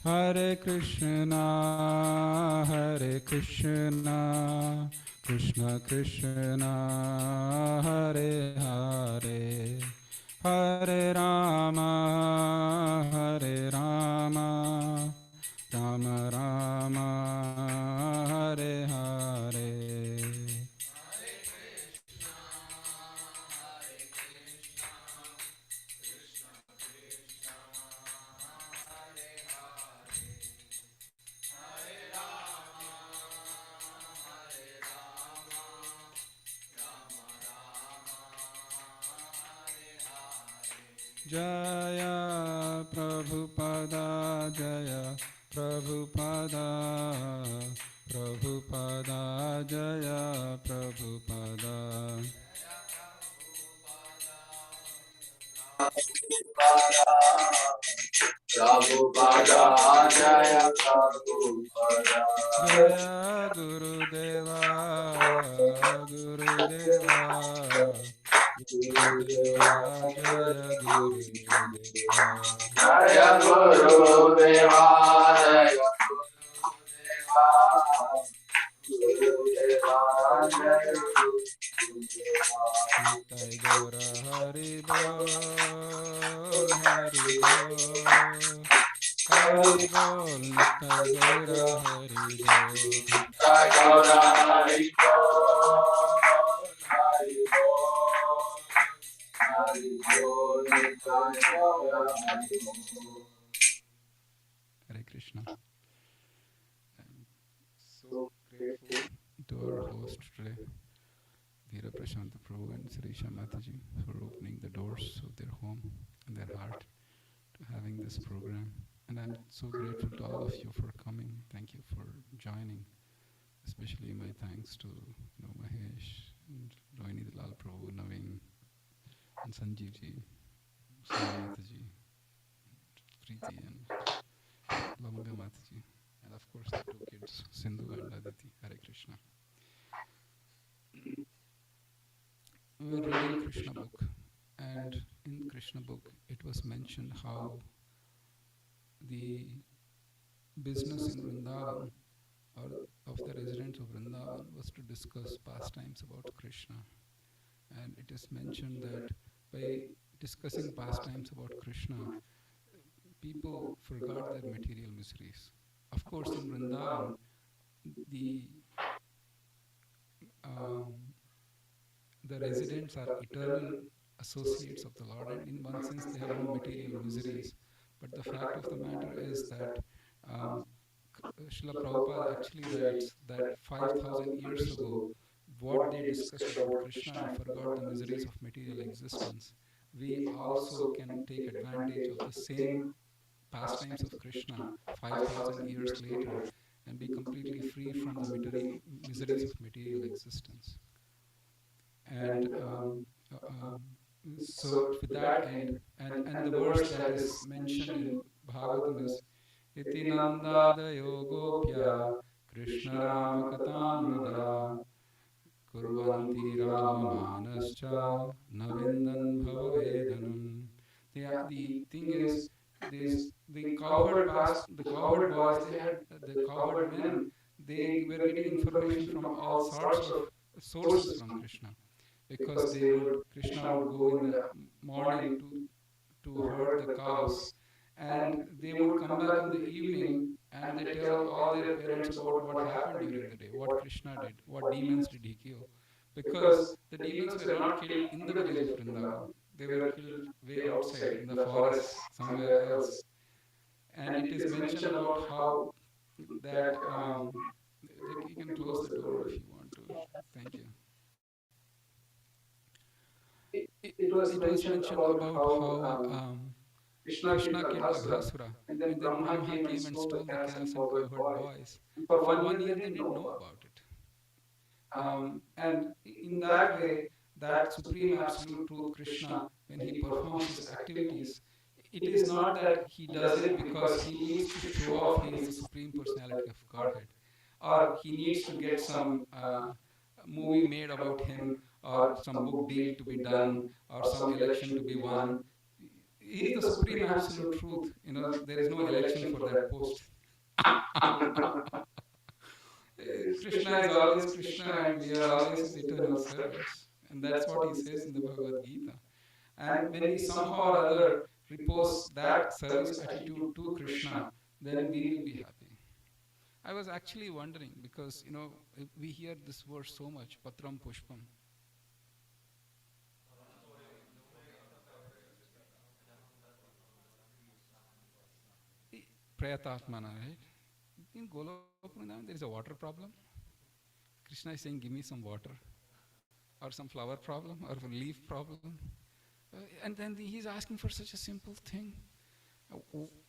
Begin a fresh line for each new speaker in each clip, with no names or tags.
Hare Krishna, Hare Krishna, Krishna Krishna, Hare Hare, Hare Rama, Hare Rama, Rama Rama, Hare Hare. Jaya Prabhupada, Jaya Prabhupada, Prabhupada, Jaya Prabhupada.
Prabhupada, Jaya Prabhupada.
Jaya Gurudeva, Gurudeva, Gurudeva, Jaya Gurudeva.
Jaya Guru Deva, Jaya Guru Deva, Jaya Guru Deva.
Nitai Gaura Hari Bol, Hari Bol, Hari Bol, Nitai Gaura Hari Bol.
Jai Gaura Hari Bol, Hari Bol, Hari Bol, Jai Gaura Hari Bol.
Hare Krishna. I'm so grateful to our host today, Veera Prashanta Prabhu and Sirisha Mataji, for opening the doors of their home and their heart to having this program. And I'm so grateful to all of you for coming. Thank you for joining. Especially my thanks to Mahesh and Rohini Dalal Prabhu, Naveen, and Sanjeev ji, Sudha Mataji, Preeti, and Lavanga Mataji, and of course the two kids, Sindhu and Aditi. Hare Krishna. We were reading Krishna book, and in Krishna book it was mentioned how the business in Vrindavan or of the residents of Vrindavan was to discuss pastimes about Krishna. And it is mentioned that by discussing pastimes about Krishna, people forgot their material miseries. Of course, in Vrindavan, the um, the residents are eternal associates of the Lord, and in one sense, they have no material miseries. But the fact of the matter is that um, Srila Prabhupada actually writes that 5,000 years ago, what they discussed about Krishna and forgot the miseries of material existence, we also can take advantage of the same pastimes of Krishna 5,000 years later and be completely free from the miseries of material existence. And so, with that end, and the verse that is mentioned in Bhagavatam is Iti Nandadayo Gopya Krishna Rama Katamrida Kurvanti Rama Manascha Navindan Bhavavedanam. The thing is, the cowherd boys, they had the cowherd men, they were getting information from all sorts of sources from Krishna, because Krishna would go in the morning to herd the cows, and they would come back in the evening and they tell all their parents about what happened during the day, what Krishna did, what demons did he kill, because the demons were not killed in the village of Vrindavan, they were killed way outside in the forests somewhere else. And it is mentioned about how that you can close the door if you want to. Thank you. It was mentioned about how Krishna killed Aghasura, and then Brahma came and stole the calves and cowherd boys. And for 1 year, they didn't know about it. And in that way, that supreme absolute truth, Krishna, when he performs his activities, it is not that he does it because he needs to show off he is the supreme personality of Godhead, or he needs to get some movie made about him, or some book deal to be done, or some election to be won. He's the supreme absolute truth. There is no election for that post. Krishna is always Krishna, and we are always his eternal servants. And that's what he says in the Bhagavad Gita. And when we somehow or other repose that service attitude to Krishna, then we will be happy. I was actually wondering because, we hear this verse so much, Patram Pushpam. Prayatatmana, right? In Golok Vrindavan, there is a water problem. Krishna is saying, give me some water, or some flower problem, or a leaf problem. And then he's asking for such a simple thing.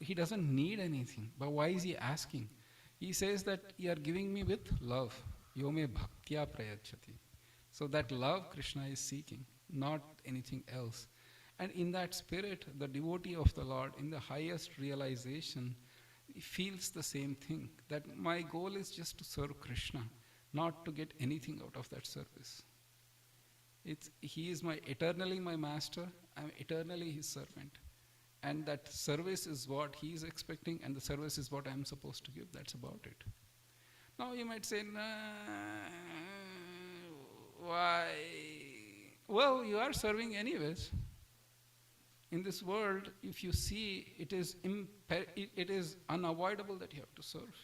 He doesn't need anything. But why is he asking? He says that you are giving me with love. Yome bhaktya prayachati. So that love Krishna is seeking, not anything else. And in that spirit, the devotee of the Lord, in the highest realization, he feels the same thing. That my goal is just to serve Krishna, not to get anything out of that service. He is eternally my master, I am eternally his servant. And that service is what he is expecting, and the service is what I am supposed to give. That's about it. Now you might say, nah, why? Well, you are serving anyways. In this world, if you see, it is unavoidable that you have to serve.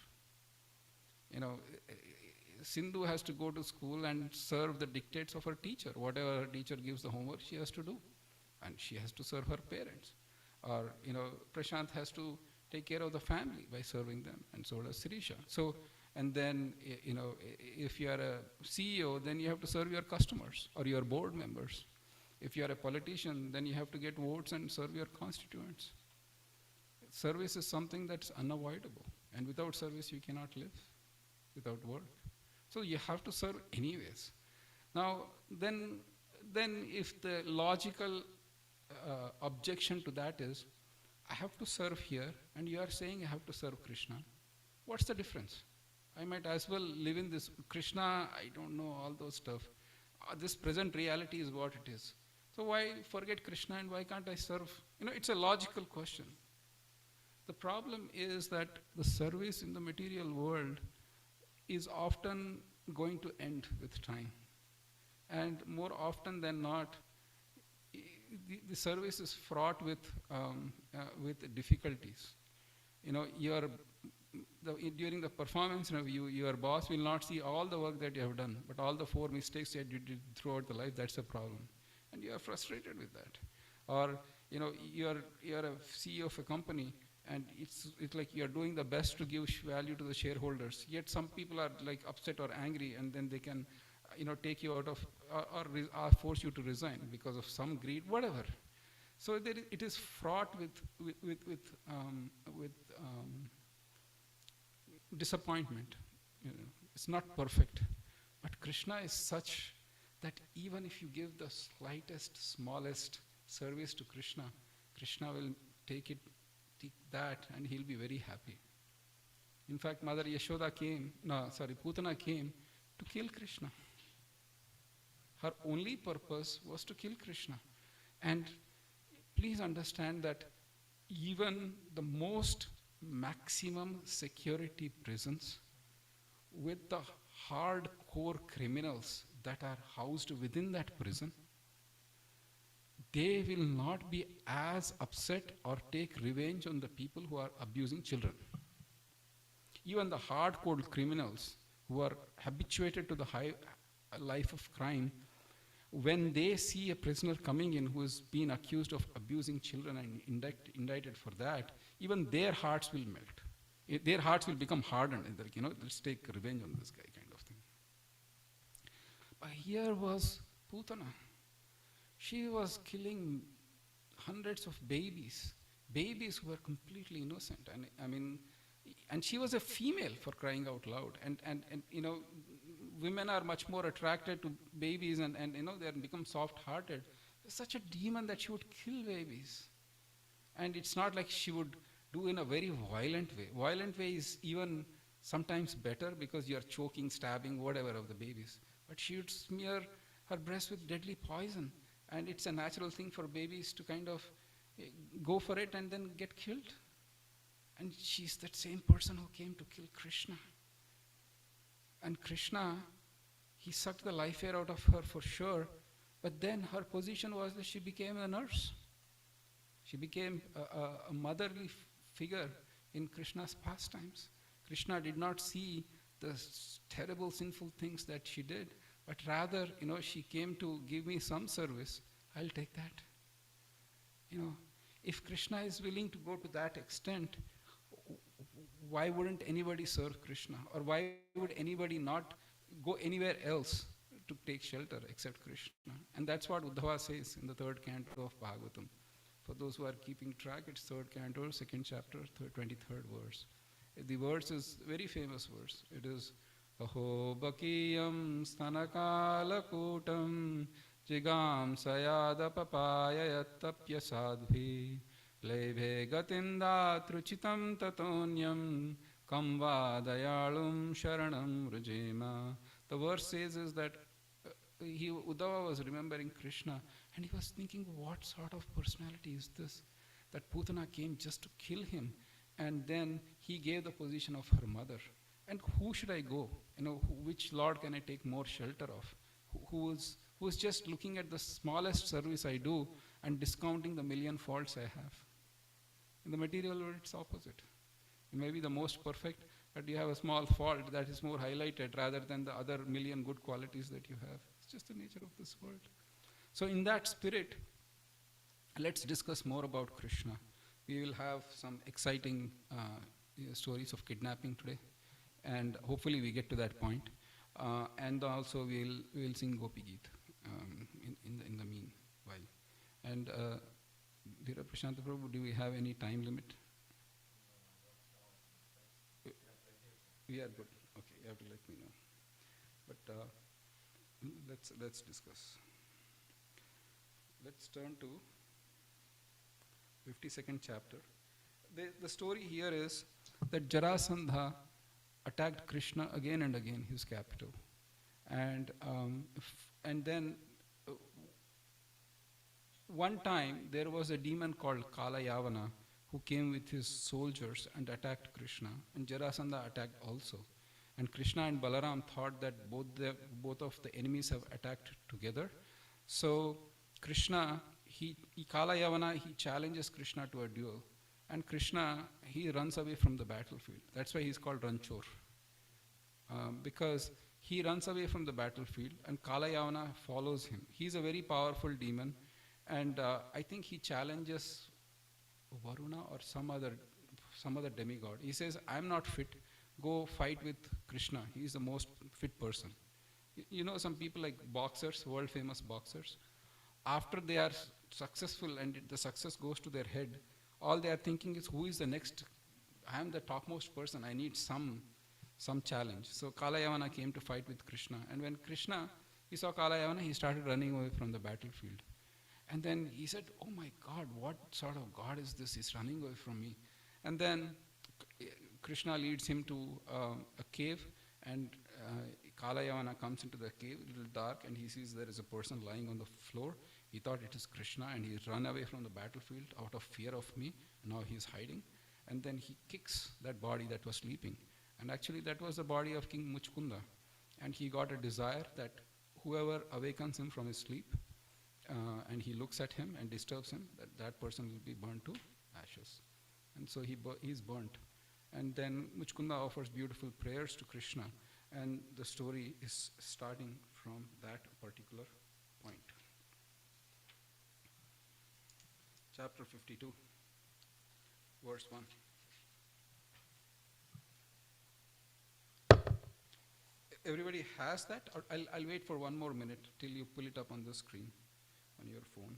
Sindhu has to go to school and serve the dictates of her teacher. Whatever her teacher gives the homework, she has to do. And she has to serve her parents. Or, Prashant has to take care of the family by serving them, and so does Sirisha. So, and then, if you are a CEO, then you have to serve your customers or your board members. If you are a politician, then you have to get votes and serve your constituents. Service is something that's unavoidable. And without service, you cannot live, without work. So you have to serve anyways. Now, then if the logical objection to that is, I have to serve here, and you are saying I have to serve Krishna. What's the difference? I might as well live in this Krishna, I don't know, all those stuff. This present reality is what it is. So why forget Krishna and why can't I serve? It's a logical question. The problem is that the service in the material world is often going to end with time. And more often than not, the service is fraught with difficulties. During the performance review, your boss will not see all the work that you have done, but all the 4 mistakes that you did throughout the life. That's a problem, and you are frustrated with that. Or you're a CEO of a company, and it's like you are doing the best to give value to the shareholders. Yet some people are like upset or angry, and then they can take you out of or force you to resign because of some greed, whatever. So it is fraught with disappointment. It's not perfect, but Krishna is such that even if you give the slightest, smallest service to Krishna, Krishna will take that, and he'll be very happy. In fact, Mother Yashoda Putana came to kill Krishna. Her only purpose was to kill Krishna. And please understand that even the most maximum security prisons with the hardcore criminals that are housed within that prison, they will not be as upset or take revenge on the people who are abusing children. Even the hardcore criminals who are habituated to the high life of crime, when they see a prisoner coming in who has been accused of abusing children and indicted for that, even their hearts will melt. Their hearts will become hardened. And they're like, let's take revenge on this guy, kind of thing. But here was Putana. She was killing hundreds of babies who were completely innocent. And she was a female, for crying out loud. And women are much more attracted to babies, and they become soft-hearted. Such a demon that she would kill babies. And it's not like she would do in a very violent way. Violent way is even sometimes better because you're choking, stabbing, whatever of the babies. But she would smear her breast with deadly poison. And it's a natural thing for babies to kind of eh, go for it and then get killed. And she's that same person who came to kill Krishna. And Krishna, he sucked the life air out of her for sure, but then her position was that she became a nurse. She became a motherly figure in Krishna's pastimes. Krishna did not see the terrible sinful things that she did, but rather, she came to give me some service. I'll take that. If Krishna is willing to go to that extent, why wouldn't anybody serve Krishna? Or why would anybody not go anywhere else to take shelter except Krishna? And that's what Uddhava says in the third canto of Bhagavatam. For those who are keeping track, it's third canto, second chapter, 23rd verse. The verse is very famous verse. It is Aho bakiyam stanakalakutam jigam sayada papaya yattapya sadbhi lebhe gatinda truchitam tatonyam kamva dayalum sharanam rujema. The verse says is that Uddhava was remembering Krishna and he was thinking, what sort of personality is this? That Putana came just to kill him, and then he gave the position of her mother. And who should I go? Which Lord can I take more shelter of? Who is just looking at the smallest service I do and discounting the million faults I have? In the material world, it's opposite. You may be the most perfect, but you have a small fault that is more highlighted rather than the other million good qualities that you have. It's just the nature of this world. So in that spirit, let's discuss more about Krishna. We will have some exciting stories of kidnapping today, and hopefully we get to that point. And also we'll sing Gopi Geet in the meanwhile. And Dhira Prashanta Prabhu, do we have any time limit? We are good. Okay, you have to let me know. But let's discuss. Let's turn to 52nd chapter. The story here is that Jarasandha attacked Krishna again and again, his capital. And then one time there was a demon called Kalayavana who came with his soldiers and attacked Krishna, and Jarasandha attacked also. And Krishna and Balaram thought that both of the enemies have attacked together. So Krishna, Kalayavana, he challenges Krishna to a duel. And Krishna, he runs away from the battlefield. That's why he's called Ranchor. Because he runs away from the battlefield and Kalayavana follows him. He's a very powerful demon, and I think he challenges Varuna or some other demigod. He says, I'm not fit, go fight with Krishna. He's the most fit person. Some people like boxers, world famous boxers, after they are successful and the success goes to their head, all they are thinking is, who is the next? I am the topmost person, I need some challenge. So Kalayavana came to fight with Krishna, and when Krishna, he saw Kalayavana, he started running away from the battlefield. And then he said, oh my God, what sort of God is this? He's running away from me. And then Krishna leads him to a cave, and Kalayavana comes into the cave, a little dark, and he sees there is a person lying on the floor. He thought it is Krishna, and he ran away from the battlefield out of fear of me, and now he is hiding. And then he kicks that body that was sleeping. And actually that was the body of King Muchkunda. And he got a desire that whoever awakens him from his sleep, and he looks at him and disturbs him, that person will be burnt to ashes. And so he's burnt. And then Muchkunda offers beautiful prayers to Krishna, and the story is starting from that particular point. Chapter 52, verse 1. Everybody has that? Or I'll wait for one more minute till you pull it up on the screen on your phone.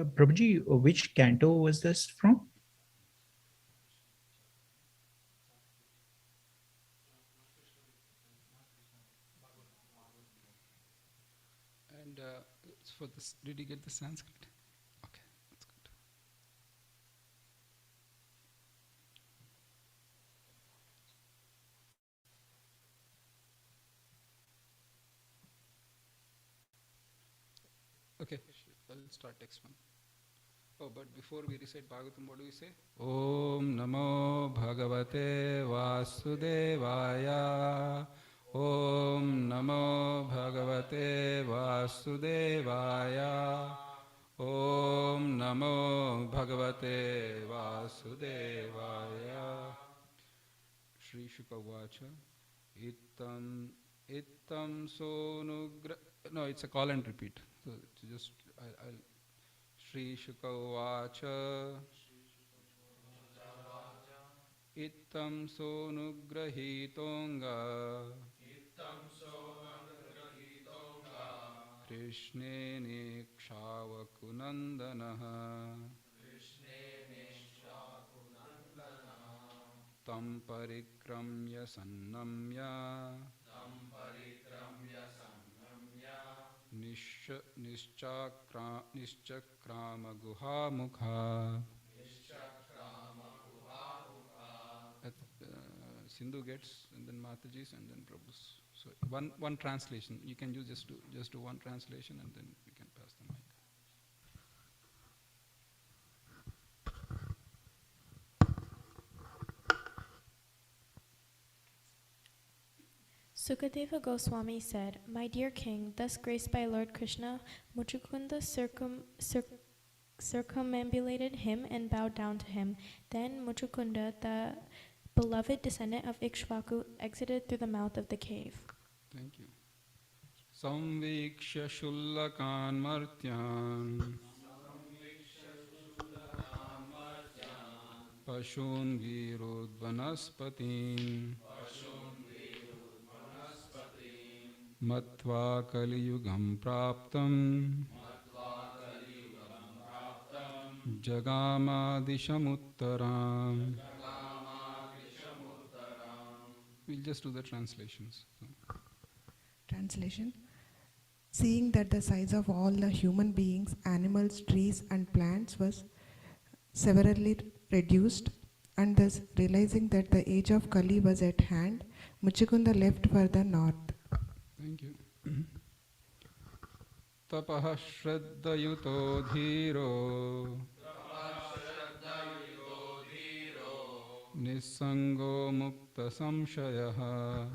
Prabhuji, which canto was this from?
And for this, did you get the Sanskrit? Okay, that's good. Okay, I'll start next one. Oh, but before we recite Bhagavatam, what do we say? Om Namo Bhagavate Vasudevaya. Om Namo Bhagavate Vasudevaya. Om Namo Bhagavate Vasudevaya. Shri Shukavacha. Ittam Ittam Sonugra. No, it's a call and repeat. So just I'll Shri Shukavacha. Ittam Sonugrahitonga. Krishnene Kshavakunandanaha. Tam parikramya sannamya. Nishchakrama guha Sindhu gets, and then Mataji's, and then Prabhu's. So one translation. You can use just do one translation, and then we can pass the mic.
Sukadeva Goswami said, "My dear king, thus graced by Lord Krishna, Muchukunda circumambulated him and bowed down to him. Then Muchukunda, the beloved descendant of Ikshvaku, exited through the mouth of the cave."
Thank you. Samvikshya shullakan martyan. Pashun virudvanaspatin. Matva kaliyugam praptam. Jagamadishamuttaram. We'll just do the translations. So.
Translation. Seeing that the size of all the human beings, animals, trees and plants was severely reduced, and thus realizing that the age of Kali was at hand, Muchukunda left for the north.
Thank you. Tapah shraddayuto dhiro. Nissango mukta samshayah.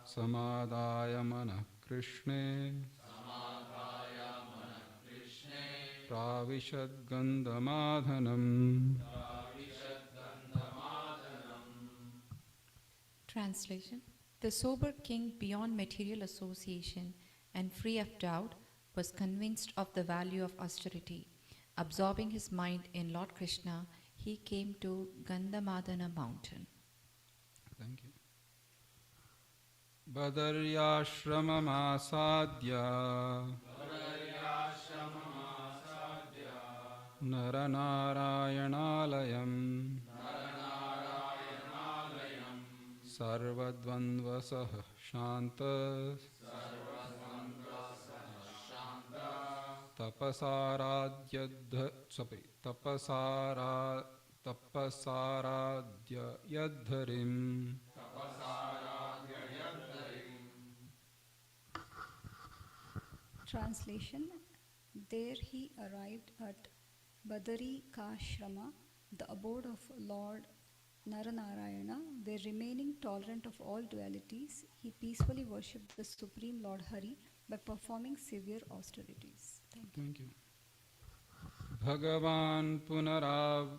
Samadaya manah Krishne. Pravishad gandhamadhanam.
Translation. The sober king, beyond material association and free of doubt, was convinced of the value of austerity. Absorbing his mind in Lord Krishna, he came to Gandhamadana mountain.
Thank you. Badaryashramam asadya. Naranarayanālayam. Sarvadvandvasah shantas. Tapasaradya yadharim.
Translation. There he arrived at Badari Kashrama, the abode of Lord Naranarayana, where remaining tolerant of all dualities, he peacefully worshipped the Supreme Lord Hari by performing severe austerities.
Thank you. Bhagavan Punaravrijya.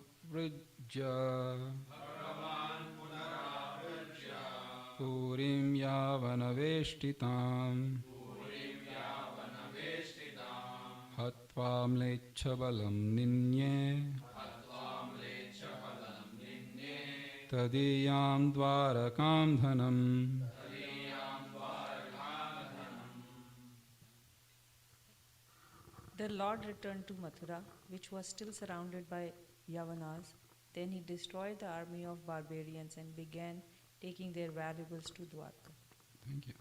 Purim Yavanaveshtitam. Hatvam Lechabalam Ninye. Tadiyam Dvarakam Dhanam.
The Lord returned to Mathura, which was still surrounded by Yavanas. Then he destroyed the army of barbarians and began taking their valuables to Dwarka.
Thank you.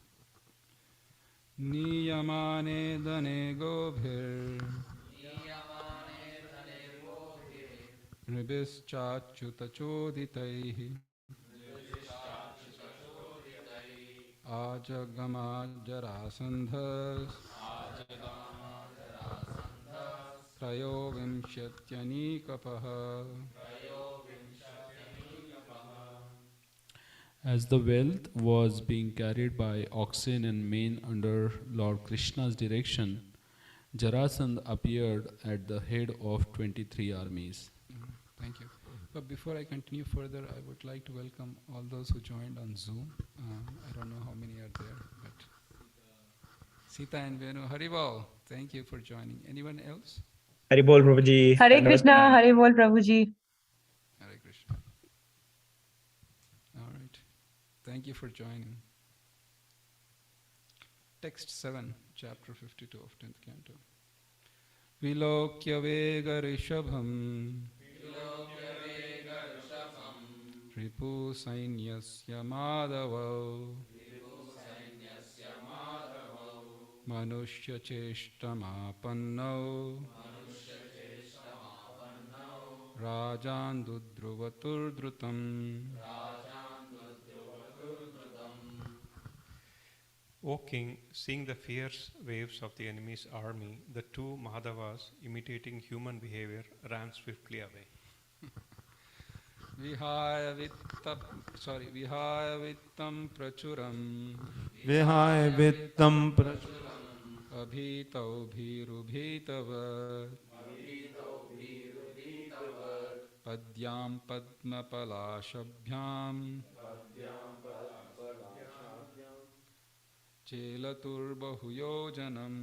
Niyamane dane gobhir nibischachuta choditaihi ajagama jarasandhas त्रयो विंशत्यनीकपः.
As the wealth was being carried by oxen and men under Lord Krishna's direction, Jarasandha appeared at the head of 23 armies.
Thank you. But before I continue further, I would like to welcome all those who joined on Zoom. I don't know how many are there, but Sita and Venu, Haribol, thank you for joining. Anyone else?
Hari Bol Prabhuji.
Hare Krishna,
Namaskar.
Hare Bol Prabhuji.
Hare Krishna. All right. Thank you for joining. Text 7, chapter 52 of 10th canto. Vilokya vega rishabham ripu sainyasya madhava manushya cheshtamapannau rajan dudruvaturdrutam.
O king, seeing the fierce waves of the enemy's army, the two Madhavas, imitating human behavior, ran swiftly away.
Vihaya vittam prachuram
Vihaya vittam prachuram
abhitau bhirubhitavat padyam padmapalashabhyam Chelaturbahuyojanam.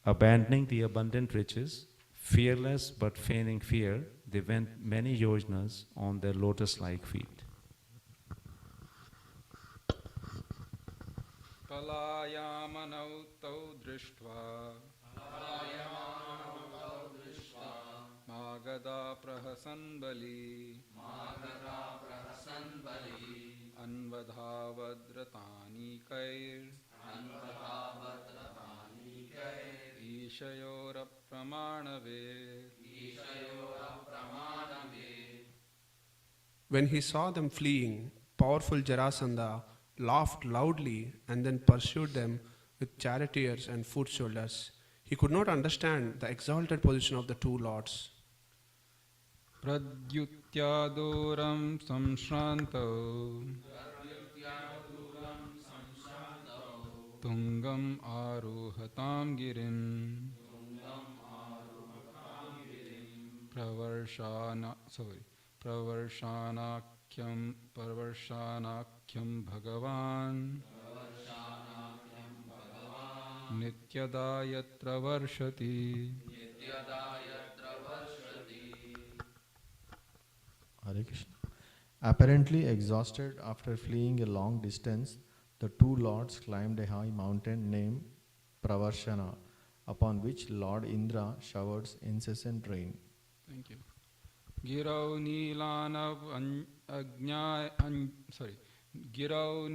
Abandoning the abundant riches, fearless but feigning fear, they went many yojanas on their lotus-like feet.
Palayamanau tau drishtva Magada prahasan bali Anvadhavadratani kair Ishayora pramanave.
When he saw them fleeing, powerful Jarasandha laughed loudly and then pursued them with charioteers and foot soldiers. He could not understand the exalted position of the two lords.
Pradyutyaduram samshrantau Tungam aruhatam girim Pravarsanakyam Bhagavan Nityada yatra varshati.
Hare Krishna. Apparently exhausted after fleeing a long distance, the two lords climbed a high mountain named Pravarshana, upon which Lord Indra showers incessant rain.
Thank you. Girau Nilanav Girau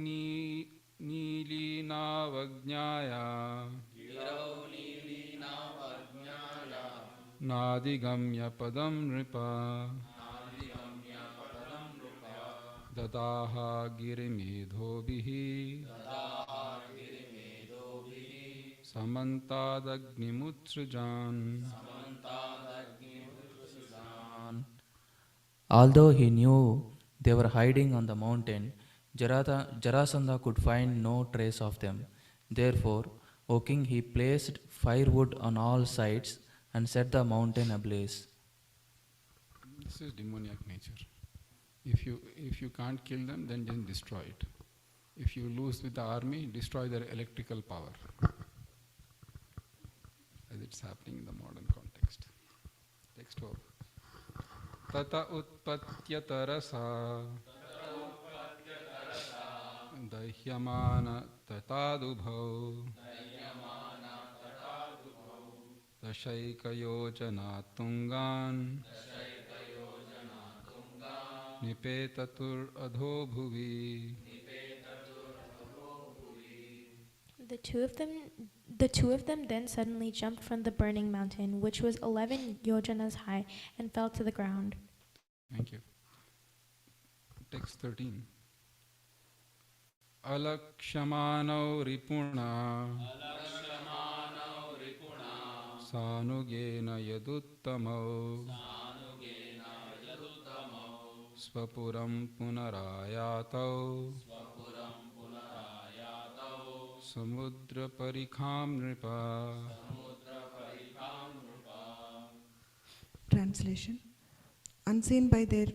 Nilinavajnaya Nadigamya Padam Nripa Dadaha Girimedhobihi Samantadagnimutsujan.
Although he knew they were hiding on the mountain, Jarasandha could find no trace of them. Therefore, O king, he placed firewood on all sides and set the mountain ablaze.
This is demoniac nature. If you can't kill them, then destroy it. If you lose with the army, destroy their electrical power. As it's happening in the modern context. Text 12. Tata utpatyatarasa dahyamana tatadubhau दशैकयोजना तुङ्गान् निपेततुरधो भुवि.
The two of them the two of them then suddenly jumped from the burning mountain, which was 11 yojanas high, and fell to the ground.
Thank you. Text 13. Alakshamanau ripuna sanugena yaduttamau svapuram punarayatau samudra parikham nripa.
Translation. Unseen by their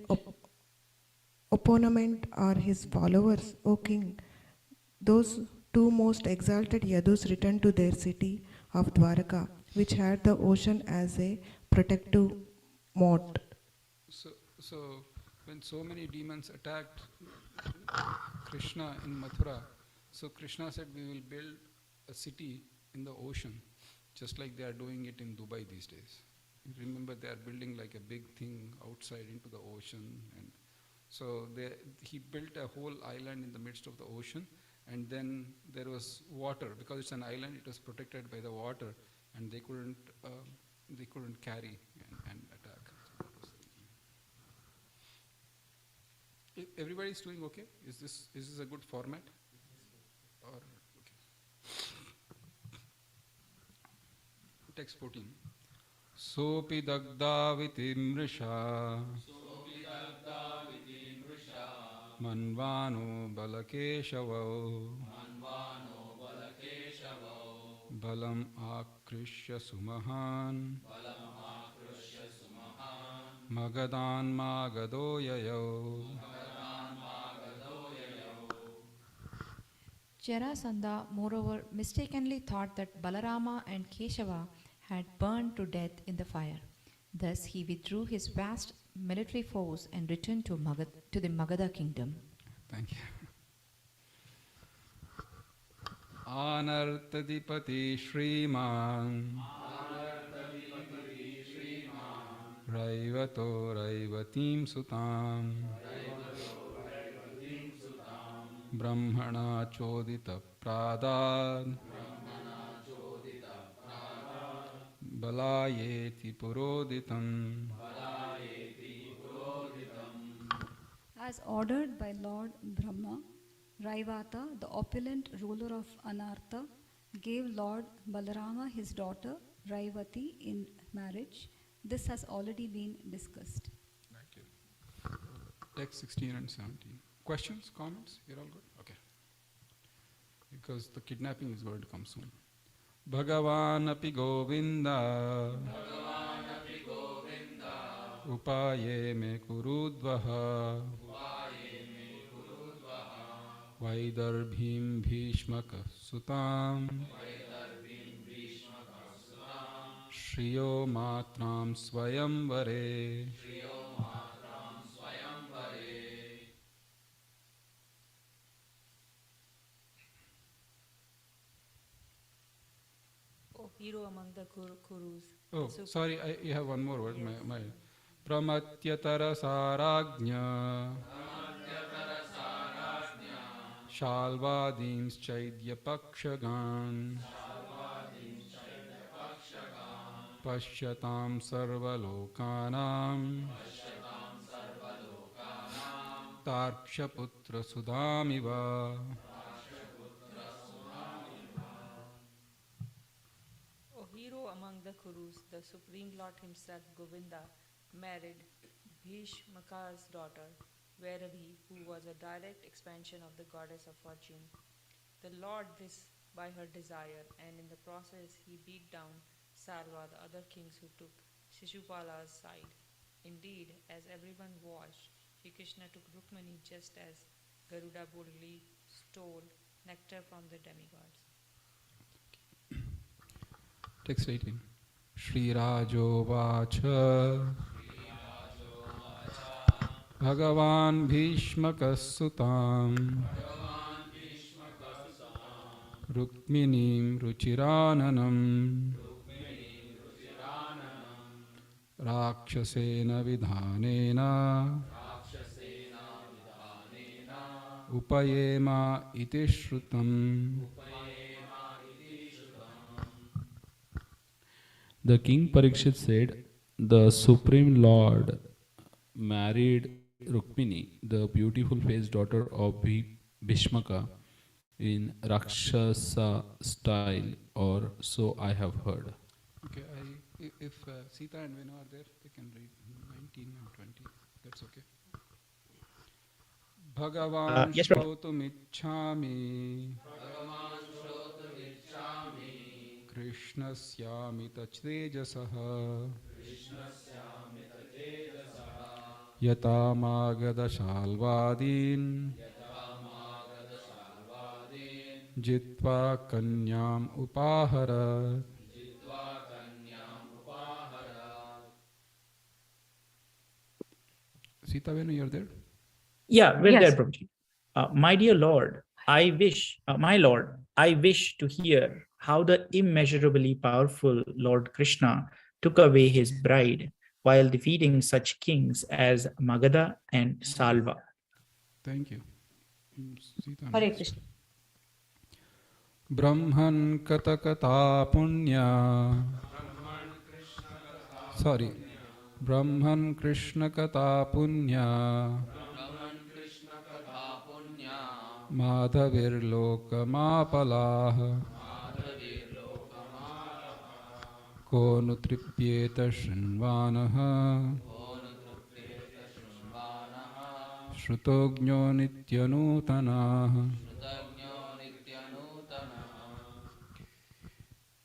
opponent or his followers, O king, those two most exalted Yadus returned to their city of Dwaraka, which had the ocean as a protective moat.
So when so many demons attacked Krishna in Mathura, so Krishna said, we will build a city in the ocean, just like they are doing it in Dubai these days. You remember, they are building like a big thing outside into the ocean, and so he built a whole island in the midst of the ocean, and then there was water. Because it's an island, it was protected by the water, and they couldn't carry and attack. Everybody's doing okay? Is this a good format? Or okay. Text 14. Sopi dagdaviti mrisha manvano balakeshavo balam akrishya sumahan magadan magadoyayo.
Jarasandha, moreover, mistakenly thought that Balarama and Keshava had burned to death in the fire. Thus, he withdrew his vast military force and returned to the Magadha kingdom.
Thank you. Anartadipati Shriman Raivato Raivatim Sutam Brahmana Chodita Pradad Balayeti Puroditam.
As ordered by Lord Brahma, Raivata, the opulent ruler of Anartha, gave Lord Balarama his daughter Raivati in marriage. This has already been discussed.
Thank you. Text 16 and 17. Questions, comments? You're all good? Okay. Because the kidnapping is going to come soon. Bhagavan api Govinda Upaye me kurudvaha Vaidarbhim Bhishmaka Sutam Shriyo Matram Swayamvare.
Oh, hero among the Kurus.
Oh, sorry, you have one more word. My Pramatyatara Sarajna Shalvadims Chaidya Pakshagan Pashyatam Sarvalokanam Tarkshaputra Sudamiva.
O hero among the Kurus, the Supreme Lord himself, Govinda, married Bhishmaka's daughter, Vairavi, who was a direct expansion of the goddess of fortune. The Lord this by her desire, and in the process he beat down Sarva, the other kings who took Shishupala's side. Indeed, as everyone watched, Shri Krishna took Rukmani just as Garuda boldly stole nectar from the demigods.
Text 18. Shri Rajo Vacha Bhagavan Bhishmakasutam Rukminim Ruchirananam Rakshasena vidhanena upayema iti shrutam.
The king Parikshit said, the Supreme Lord married Rukmini, the beautiful faced daughter of Bhishmaka, in Rakshasa style, or so I have heard.
Okay, if Sita and Venu are there, they can read 19 and 20. That's okay. Bhagavan
Yes, Prabhu.
shrotumichhami Krishnasya tejasah yata magadashalvadin jitva kanyam upaharat. Sita, Venu, you're there?
Yeah, we're there, Prabhuji. My dear Lord, my Lord, I wish to hear how the immeasurably powerful Lord Krishna took away his bride while defeating such kings as Magadha and Salva.
Thank you. Sita
Hare
next.
Krishna.
Brahman katakata punya. Sorry. Brahman Krishna Katha Punya Madhavir Lokamapalah Ko Nutripyeta Shrinvanaha Shrutogno Nityanutanaha.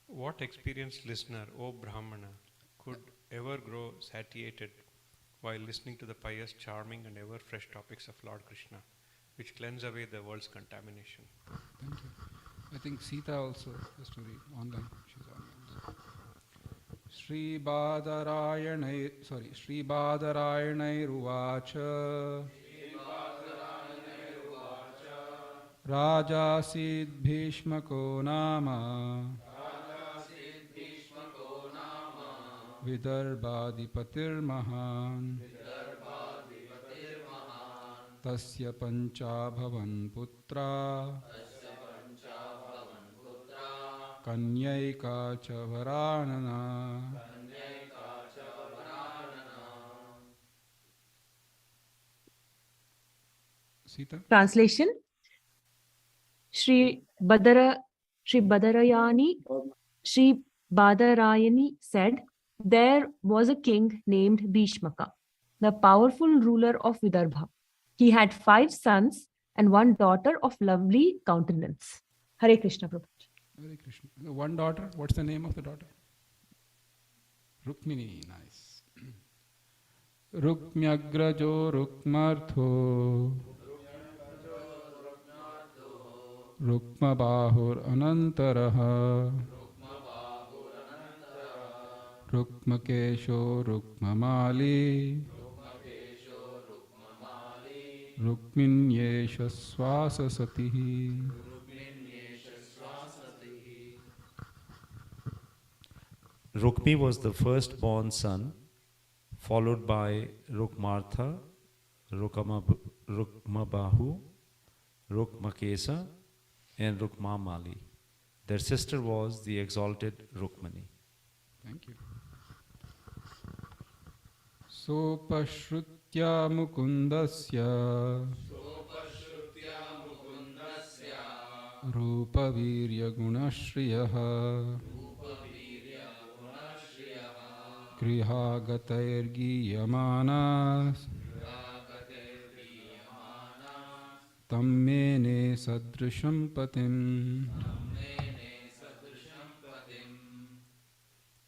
What experienced listener, O Brahmana, could ever grow satiated while listening to the pious, charming, and ever fresh topics of Lord Krishna, which cleanse away the world's contamination?
Thank you. I think Sita also has to read online. She's online. Sri Badarayanai Ruvacha Rajasid Bhishmako Nama Vidarbhadipatir Mahan Tasya Pancha Bhavan Putra Kanyaika Chavaranana. Sita?
Translation: Sri Badarayani said, there was a king named Bhishmaka, the powerful ruler of Vidarbha. He had 5 sons and 1 daughter of lovely countenance. Hare Krishna, Prabhu.
Hare Krishna. One daughter, what's the name of the daughter? Rukmini, nice. Rukmyagrajo Rukmartho Rukmabahur Anantaraha Rukmakesho Rukmamali Rukminyesha Swasasatihi.
Rukmi was the firstborn son, followed by Rukmartha, Rukmabahu, Rukmakesa, and Rukmamali. Their sister was the exalted Rukmani.
Thank you. Sopashrutya mukundasya Rupavirya gunashriyaha Grihagatairgiyamanas Tammene sadrisham patim.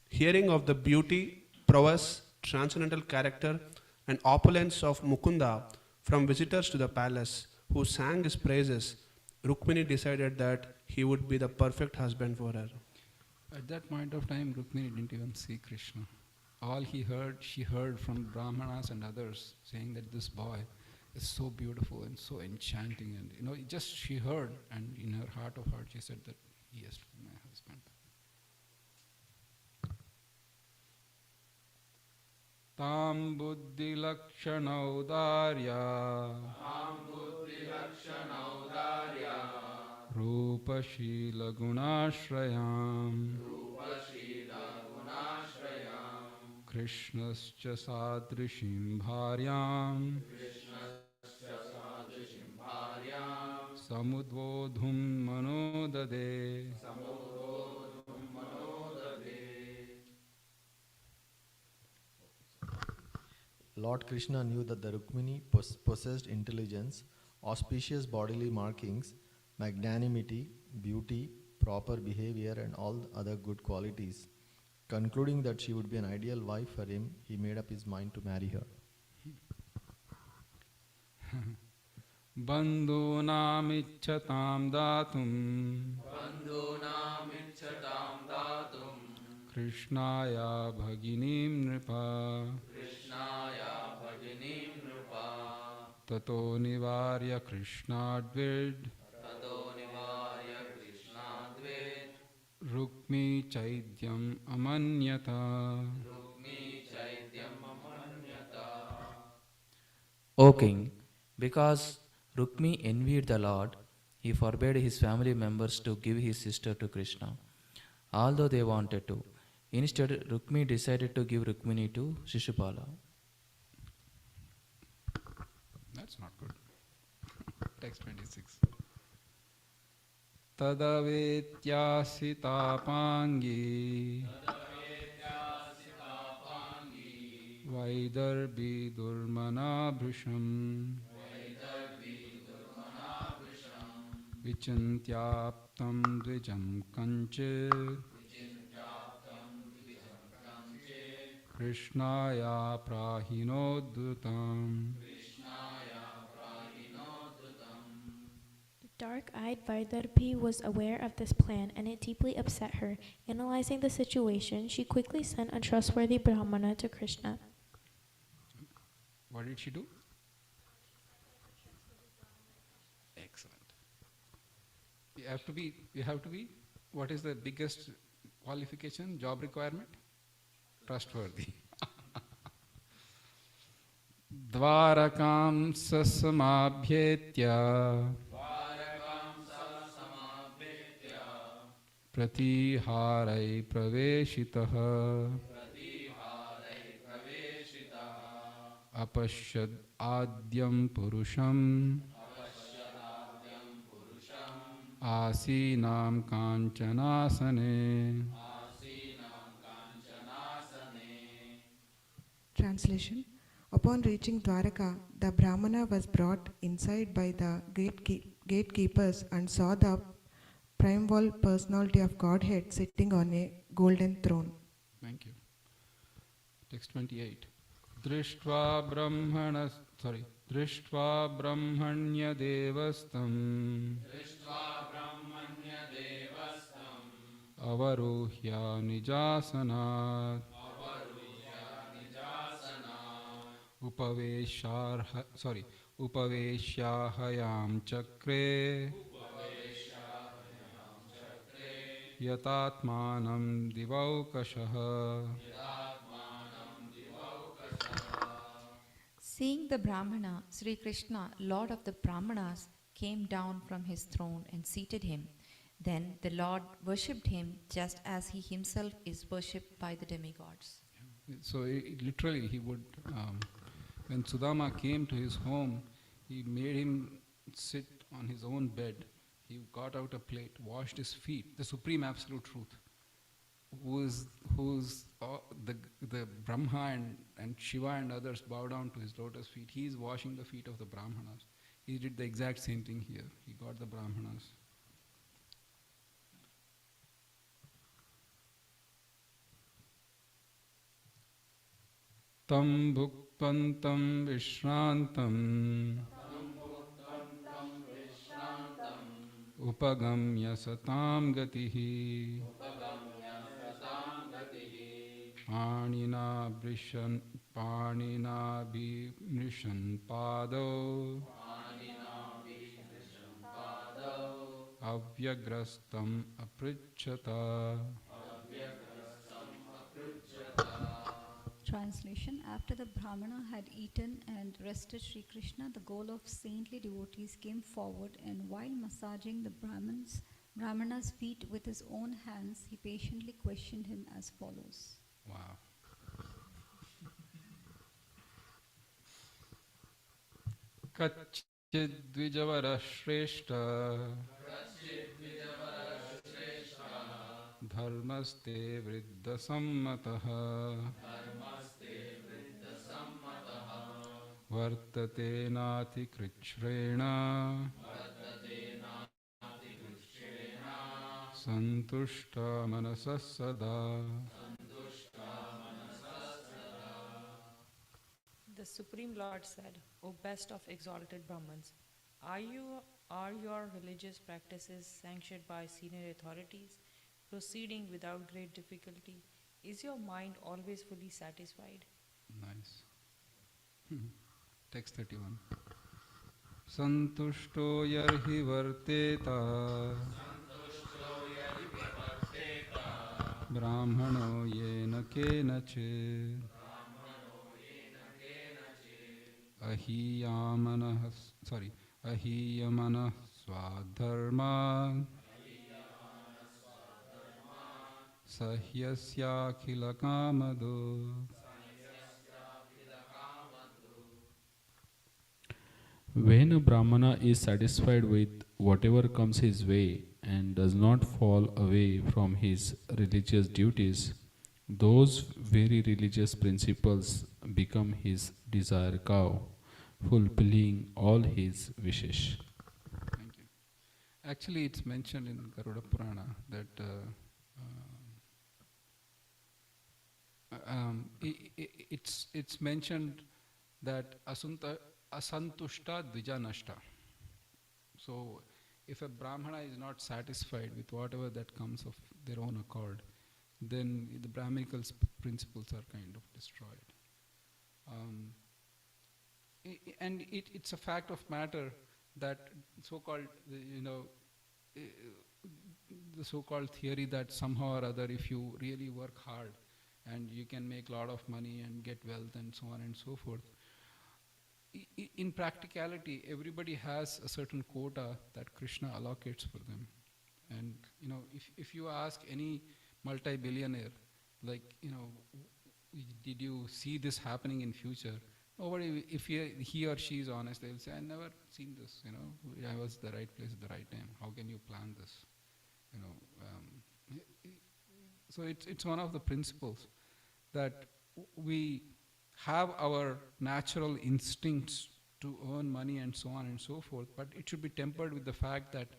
Hearing of the beauty, prowess, transcendental character, and opulence of Mukunda from visitors to the palace who sang his praises, Rukmini decided that he would be the perfect husband for her.
At that point of time, Rukmini didn't even see Krishna. All she heard from Brahmanas and others saying that this boy is so beautiful and so enchanting, and she heard, and in her heart of heart she said that he has to be my husband. तां बुद्धिलक्षणौदार्या रूपशीलगुणाश्रयाम् कृष्णश्च सादृशीं भार्याम् समुद्बोधुं मनोददे
Lord Krishna knew that the Rukmini possessed intelligence, auspicious bodily markings, magnanimity, beauty, proper behavior, and all other good qualities. Concluding that she would be an ideal wife for him, he made up his mind to marry her.
बन्धूनामिच्छतां दातुं कृष्णाया भगिनीं नृपा ततो निवार्य कृष्णाद्विड् Rukmi चैद्यम् अमन्यता.
O king, because Rukmi envied the Lord, he forbade his family members to give his sister to Krishna, although they wanted to. Instead, Rukmi decided to give Rukmini to Shishupala.
That's not good. Text 26. Tadavetyasi tapangi Vaidarbi durmanabhrisham Vichantyaptam dvijam kanchit Krishnaya prahinodrutam.
Dark-eyed Vaidarbi was aware of this plan, and it deeply upset her. Analyzing the situation, she quickly sent a trustworthy Brahmana to Krishna.
What did she do? Excellent. You have to be, what is the biggest qualification, job requirement? Trustworthy. Dvarakam sasamabhyetya Pratiharai praveshitah Apashyad adyam purusham Asinam kanchanasane.
Translation. Upon reaching Dwaraka, the Brahmana was brought inside by the gatekeepers and saw the primeval personality of Godhead sitting on a golden throne.
Thank you. Text 28. Drishtva brahmanya devastam avarohya nijasanat upaveshyahayam chakre yatatmanam divaukashah.
Seeing the Brahmana, Sri Krishna, Lord of the Brahmanas, came down from his throne and seated him. Then the Lord worshipped him just as he himself is worshipped by the demigods.
So literally he would, when Sudama came to his home, he made him sit on his own bed. He got out a plate, washed his feet, the supreme absolute truth, who's the Brahma and Shiva and others bow down to his lotus feet. He is washing the feet of the Brahmanas. He did the exact same thing here. He got the Brahmanas. Tam bhukpantam vishrantam upagamya satam gatihi Panina bhimrishan pado avyagrastam apricchata.
Translation. After the Brahmana had eaten and rested Sri Krishna, the goal of saintly devotees, came forward, and while massaging the Brahmana's feet with his own hands, he patiently questioned him as follows.
Wow. Kachidvijavara धर्मस्ते वृद्धसम्मतः वर्तते नातिकृच्छ्रेण सन्तुष्टा मनसः सदा.
The Supreme Lord said, O best of exalted Brahmins, are your religious practices sanctioned by senior authorities, proceeding without great difficulty? Is your mind always fully satisfied?
Nice. Text 31. Santushto yarhi varteta brahmano yena kenachit ahiyamanah ahiyamanah swadharma sahyasyakhila kamado.
When a Brahmana is satisfied with whatever comes his way and does not fall away from his religious duties, those very religious principles become his desire cow, fulfilling all his wishes.
Thank you. Actually, it's mentioned in Garuda Purana that it's mentioned that asantushta dvijanashta. So, if a Brahmana is not satisfied with whatever that comes of their own accord, then the Brahminical principles are kind of destroyed. And it's a fact of matter that so-called, the so-called theory that somehow or other, if you really work hard and you can make a lot of money and get wealth and so on and so forth, in practicality, everybody has a certain quota that Krishna allocates for them. And if you ask any multi-billionaire, like, did you see this happening in future? Nobody, if he or she is honest, they'll say, I never seen this. I was the right place at the right time. How can you plan this? So it's one of the principles that we have our natural instincts to earn money and so on and so forth, but it should be tempered with the fact that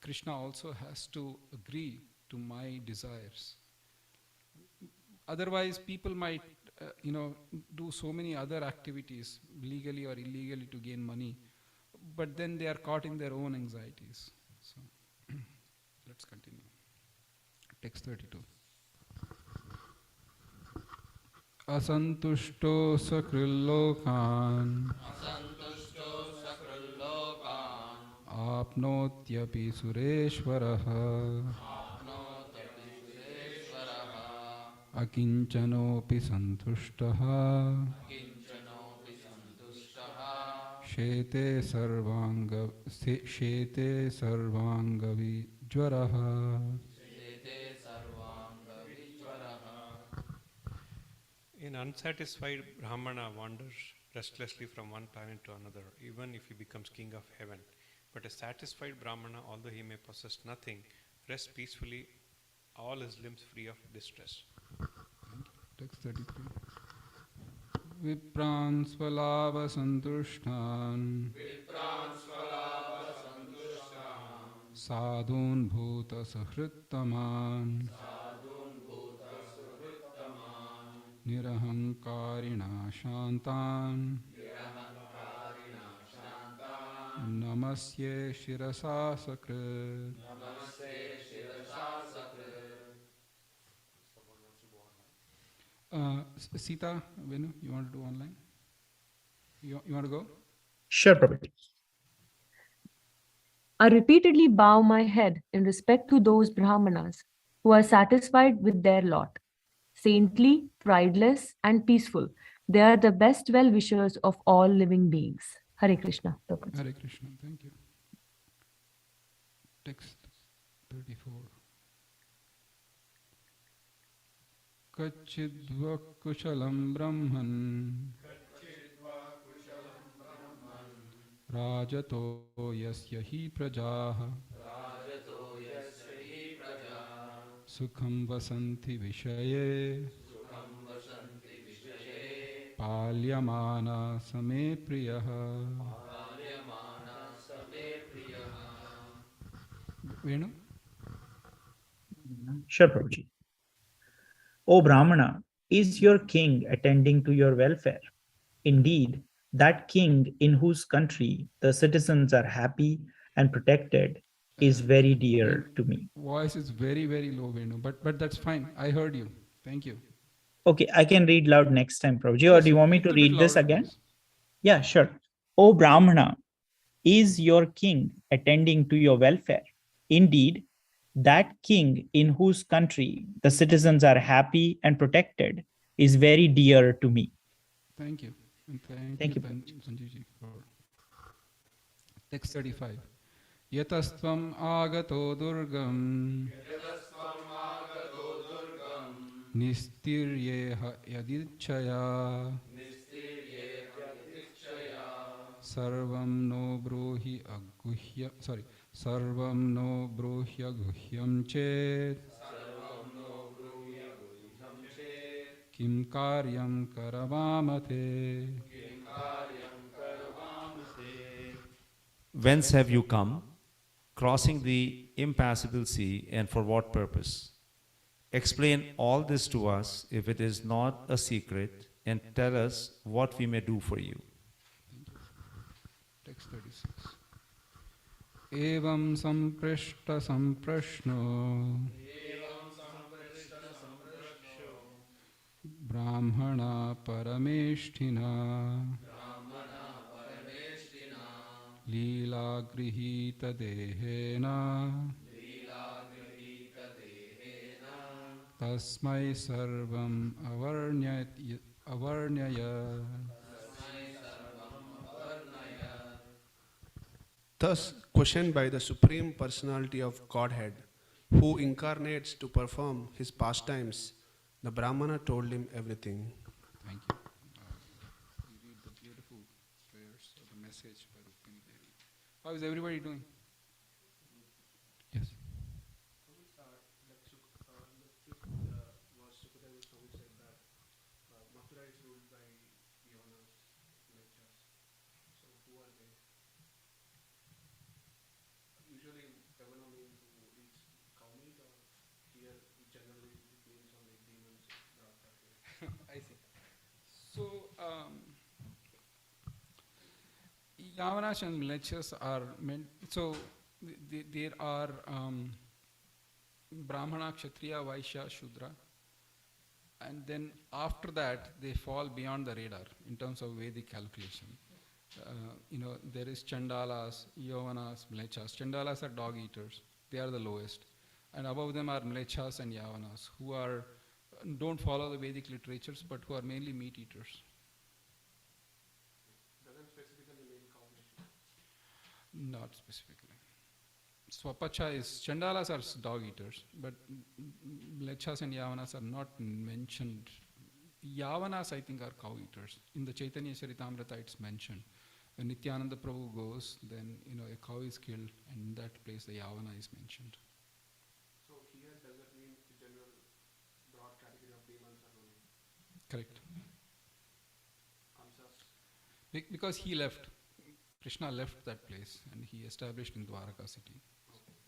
Krishna also has to agree to my desires. Otherwise, people might, do so many other activities, legally or illegally, to gain money, but then they are caught in their own anxieties. So, let's continue. Text 32. Asantushto sakrillokan apnotyapi sureshwarah akinchanopi santushtaha shete sarvangavi jwaraha.
An unsatisfied Brahmana wanders restlessly from one planet to another, even if he becomes king of heaven. But a satisfied Brahmana, although he may possess nothing, rests peacefully, all his limbs free of distress.
Text 33. Vipran svalava santushtan sadhun bhuta sahrittaman nirahankarina shantan namasye shirasa sakrit. Sita, Venu, you want to do online? You want to go?
Sure, Prabhuji.
I repeatedly bow my head in respect to those Brahmanas who are satisfied with their lot. saintly, prideless, and peaceful. They are the best well wishers of all living beings. Hare Krishna. Prabhuji.
Hare Krishna. Thank you. Text 34. Kachidva kushalam brahman rajato yasya hi prajaha sukham vasanti vishaye palyamana same priyaha. Venu?
Sure, Prabhuji. O Brahmana, is your king attending to your welfare? Indeed, that king in whose country the citizens are happy and protected is very
Venu,
dear to me.
voice is very, very low, Venu, but that's fine. I heard you. Thank you.
Okay, I can read loud next time, Prabhuji, or
Yes,
do you want me to
little bit
read this
louder,
again?
please.
Yeah, sure. O Brahmana, is your king attending to your welfare? Indeed, that king in whose country the citizens are happy and protected is very dear to me.
Thank you. And thank
Thank
you,
you, Prabhuji.
Sanjeev, for text 35. Yatastvam agato durgam nistiryeha yadichaya sarvam no brohi aguhya sarvam no brohya guhyam chet kim karyam karavamate.
Whence have you come? Crossing the impassable sea, and for what purpose? Explain all this to us if it is not a secret, and tell us what we may do for you.
Text 36. Evam samprishta samprashno brahmana parameshthina leela grihita dehena tasmai sarvam avarnyaya.
Thus, questioned by the Supreme Personality of Godhead, who incarnates to perform his pastimes, the Brahmana told him everything.
Thank you. We read the beautiful prayers or the message by Rukmini Devi. How is everybody doing? Yes. I see. So, Yavanas and Mlechas are meant, so there are Brahmana, Kshatriya, Vaishya, Shudra, and then after that they fall beyond the radar in terms of Vedic calculation. There is Chandalas, Yavanas, Mlechas. Chandalas are dog eaters, they are the lowest. And above them are Mlechas and Yavanas, who don't follow the Vedic literatures but who are mainly meat eaters.
Doesn't specifically mean cow flesh.
Not specifically. Swapacha is, Chandalas are dog eaters, but Mlechas and Yavanas are not mentioned. Yavanas, I think, are cow eaters. In the Chaitanya Charitamrita, it's mentioned. When Nityananda Prabhu goes, then a cow is killed, and in that place the Yavana is mentioned.
So here, does that mean the general broad category of demons are running?
Correct.
Kamsas.
Because he left, Krishna left that place, and he established in Dwaraka city.
Okay.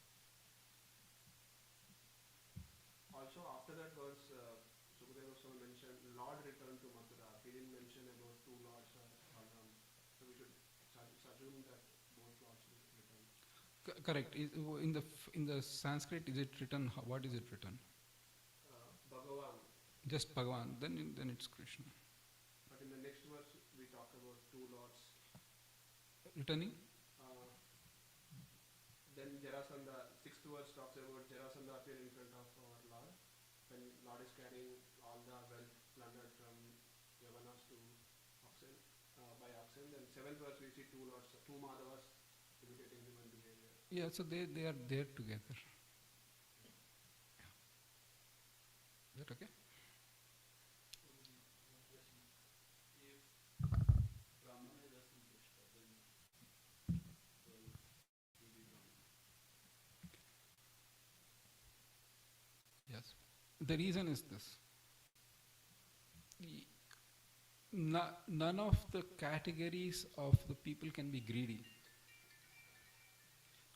Also, after that verse, Sukadeva Goswami mentioned Lord returned to Mathura. He didn't mention about two lords or Balram. So we should assume that both lords will return.
Correct. In the Sanskrit, is it written? What is it written?
Bhagavan.
Just Bhagavan. Then it's Krishna.
But in the next verse, we talk about two lords.
Returning?
Then Jarasandha, sixth verse talks about Jarasandha appear in front of our Lord. When Lord is carrying all the Then seventh verse we see two lords, two Madhavas imitating human behavior.
Yeah, so they are there together. Is that okay? Yes. The reason is this. None of the categories of the people can be greedy.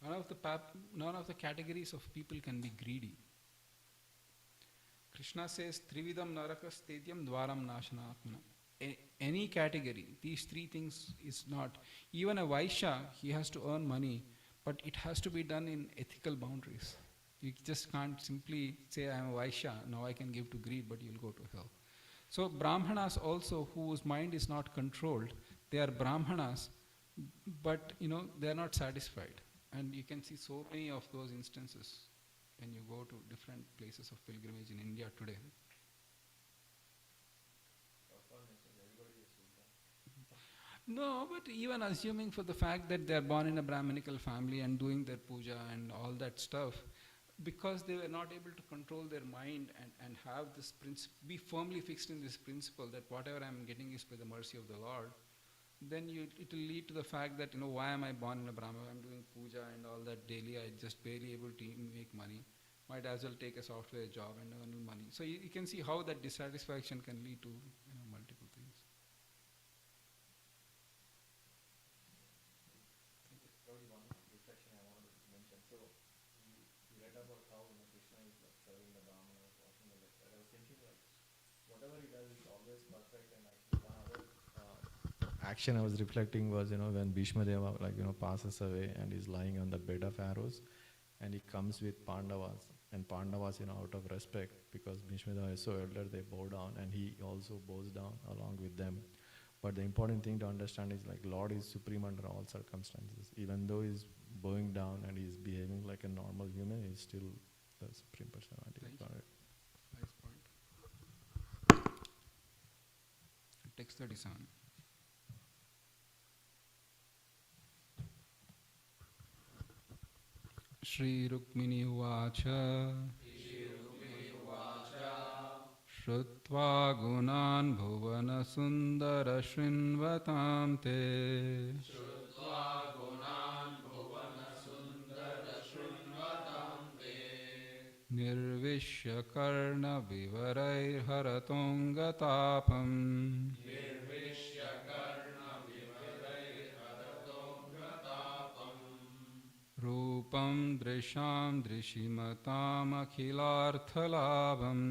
None of the categories of people can be greedy. Krishna says, Trividam narakas tedyam dvaram nashanatmana. Any category, these three things is not. Even a Vaishya, he has to earn money, but it has to be done in ethical boundaries. You just can't simply say, I am a Vaishya, now I can give to greed, but you'll go to hell. So Brahmanas also, whose mind is not controlled, they are Brahmanas, but they are not satisfied. And you can see so many of those instances when you go to different places of pilgrimage in India today. No, but even assuming for the fact that they are born in a Brahminical family and doing their puja and all that stuff, because they were not able to control their mind and have this be firmly fixed in this principle that whatever I am getting is by the mercy of the Lord, then it will lead to the fact that, why am I born in a Brahma? I'm doing puja and all that daily, I just barely able to make money. Might as well take a software job and earn money. So you can see how that dissatisfaction can lead to multiple things.
One reflection I wanted to mention. So you read about how Krishna is like serving the Brahmanas, washing the legs. I was thinking like whatever he does is always perfect. And actually one other action I was reflecting was when Bhishma Deva passes away and is lying on the bed of arrows, and he comes with Pandavas, and Pandavas out of respect, because Bhishma Deva is so elder, they bow down, and he also bows down along with them. But the important thing to understand is like Lord is supreme under all circumstances. Even though he's bowing down and he's behaving like a normal human, he's still the supreme personality of God.
Nice point. Text 37. Shri Rukmini Uvacha Shrutva Gunan Bhuvana Sundara Shrinvatam Te Nirvishya Karna Vivarai Haratongataapam Rupam Drisham Drishimatam Akhilarthalabam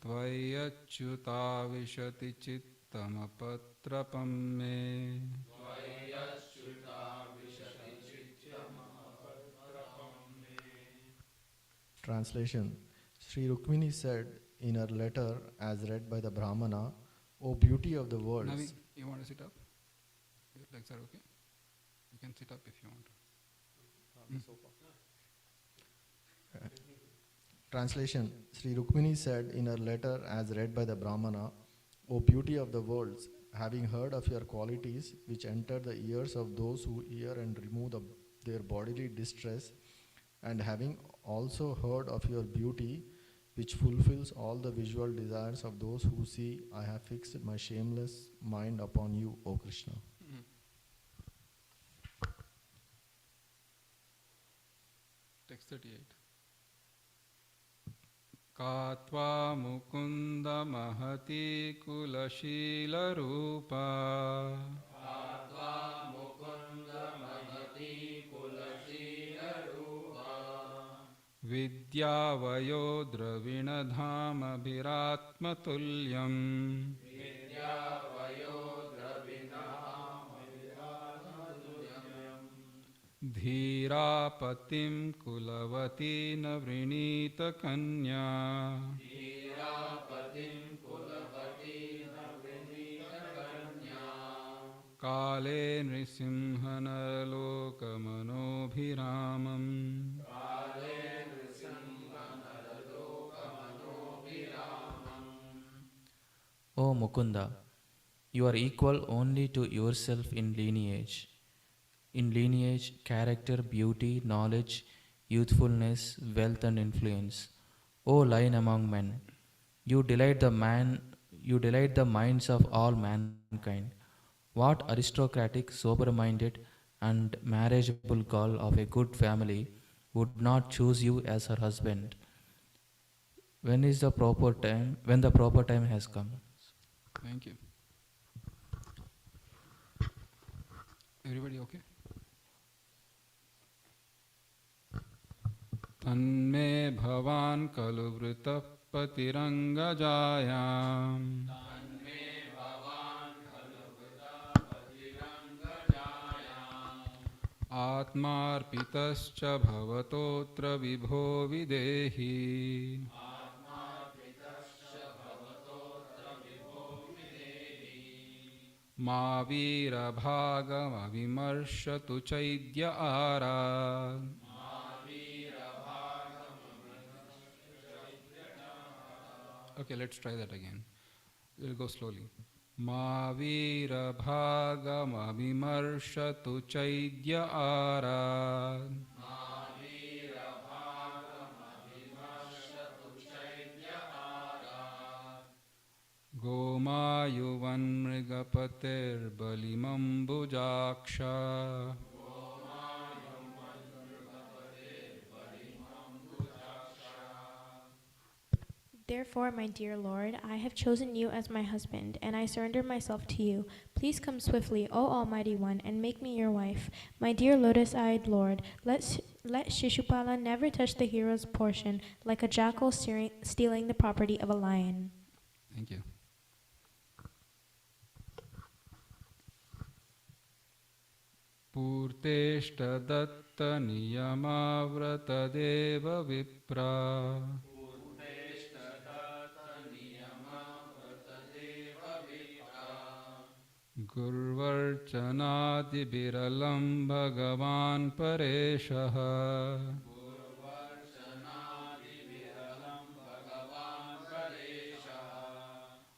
Tvayachyuta Vishati Chittamapatrapam Me.
Translation. Sri Rukmini said in her letter, as read by the Brahmana, O beauty of the world.
Navi, you want to sit up? Your legs are okay? You can sit up if you want.
Translation. Sri Rukmini said in her letter, as read by the Brahmana, O beauty of the worlds, having heard of your qualities which enter the ears of those who hear and remove their bodily distress, and having also heard of your beauty which fulfills all the visual desires of those who see, I have fixed my shameless mind upon you, O Krishna.
Text 38. Katva mukunda mahati kulashila rupa Katva mukunda mahati kulashila rupa Vidya vayodra vinadhama bhiratmatulyam Vidya vayodra vinadhama bhiratmatulyam Dhirapatim kulavati navrinita kanya Dhirapatim kulavati navrinita kanya Kale nrisimhana lokamanobhiramam Kale nrisimhana
O Mukunda, you are equal only to yourself in lineage. In lineage, character, beauty, knowledge, youthfulness, wealth, and influence. O lion among men, you delight the minds of all mankind. What aristocratic, sober minded, and marriageable girl of a good family would not choose you as her husband? When the proper time has come?
Thank you. Everybody okay? तन्मे भवान् खलु वृतः पतिरङ्गजायाम् आत्मार्पितश्च भवतोऽत्र विभो विदेहि मा वीरभागमविमर्शतु चैद्य आरात् Okay, let's try that again. We'll go slowly. Ma vira bhagama vimarshatu chaidya arad Gomayuvan mrigapatir balimambujaksha
Therefore, my dear Lord, I have chosen you as my husband, and I surrender myself to you. Please come swiftly, O Almighty One, and make me your wife. My dear lotus-eyed Lord, let Shishupala never touch the hero's portion, like a jackal stealing the property of a lion.
Thank you. Purteshta niyamavrtadeva vipra Gurvarchanadibiralam bhagavan pareshah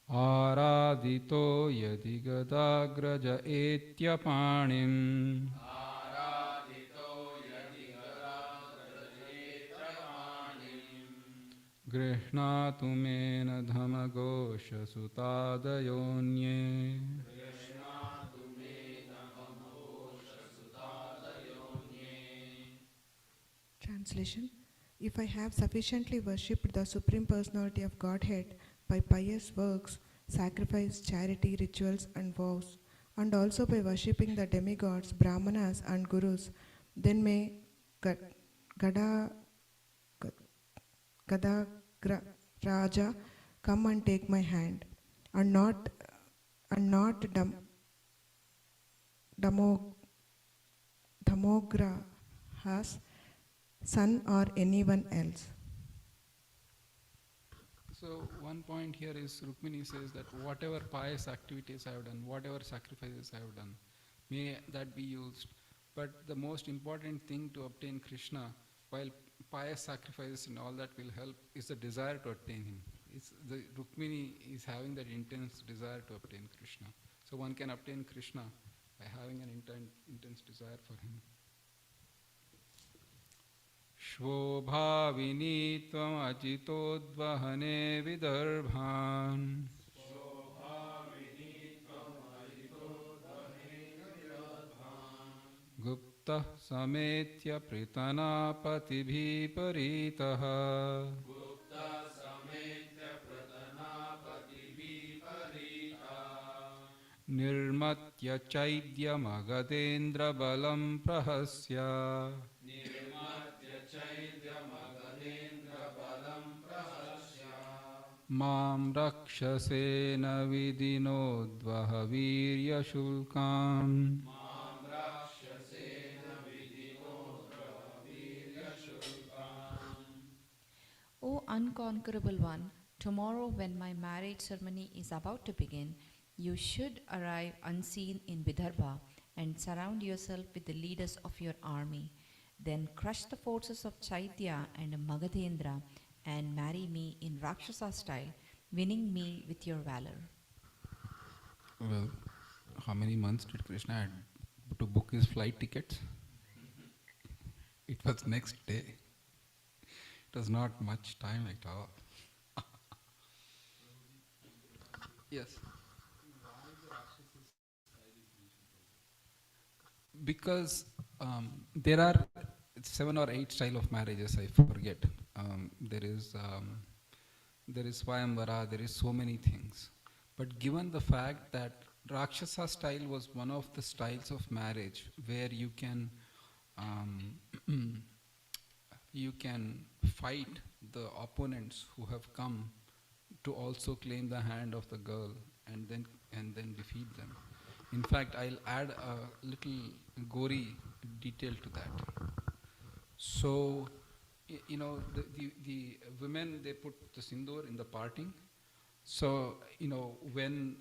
Aradito yadi gadagraja etyapanim Grishnatu mena dhamagosha sutadayonye
Translation. If I have sufficiently worshipped the Supreme Personality of Godhead by pious works, sacrifice, charity, rituals, and vows, and also by worshipping the demigods, brahmanas, and gurus, then may Gada Raja come and take my hand, and not Damograha's son or anyone else.
So one point here is Rukmini says that whatever pious activities I have done, whatever sacrifices I have done, may that be used. But the most important thing to obtain Krishna, while pious sacrifices and all that will help, is the desire to attain him. The Rukmini is having that intense desire to obtain Krishna. So one can obtain Krishna by having an intense desire for him. Shvobhavini tvam ajitodvahane vidarbhan Gupta sametya pritanapatibhi paritah Nirmatya chaidya magadendra balam prahasya Mam rakshasena vidinodvaha virya shulkam
O unconquerable one, tomorrow when my marriage ceremony is about to begin, you should arrive unseen in Vidarbha and surround yourself with the leaders of your army. Then crush the forces of Chaitya and Magadhendra and marry me in Rakshasa style, winning me with your valor.
Well, how many months did Krishna had to book his flight tickets? It was next day. It was not much time at all. Yes. Because there are 7 or 8 style of marriages, I forget. There is Swayamvara, there is so many things. But given the fact that Rakshasa style was one of the styles of marriage where um, you can fight the opponents who have come to also claim the hand of the girl and then defeat them. In fact, I'll add a little gory detail to that. So, the women, they put the sindoor in the parting. So, when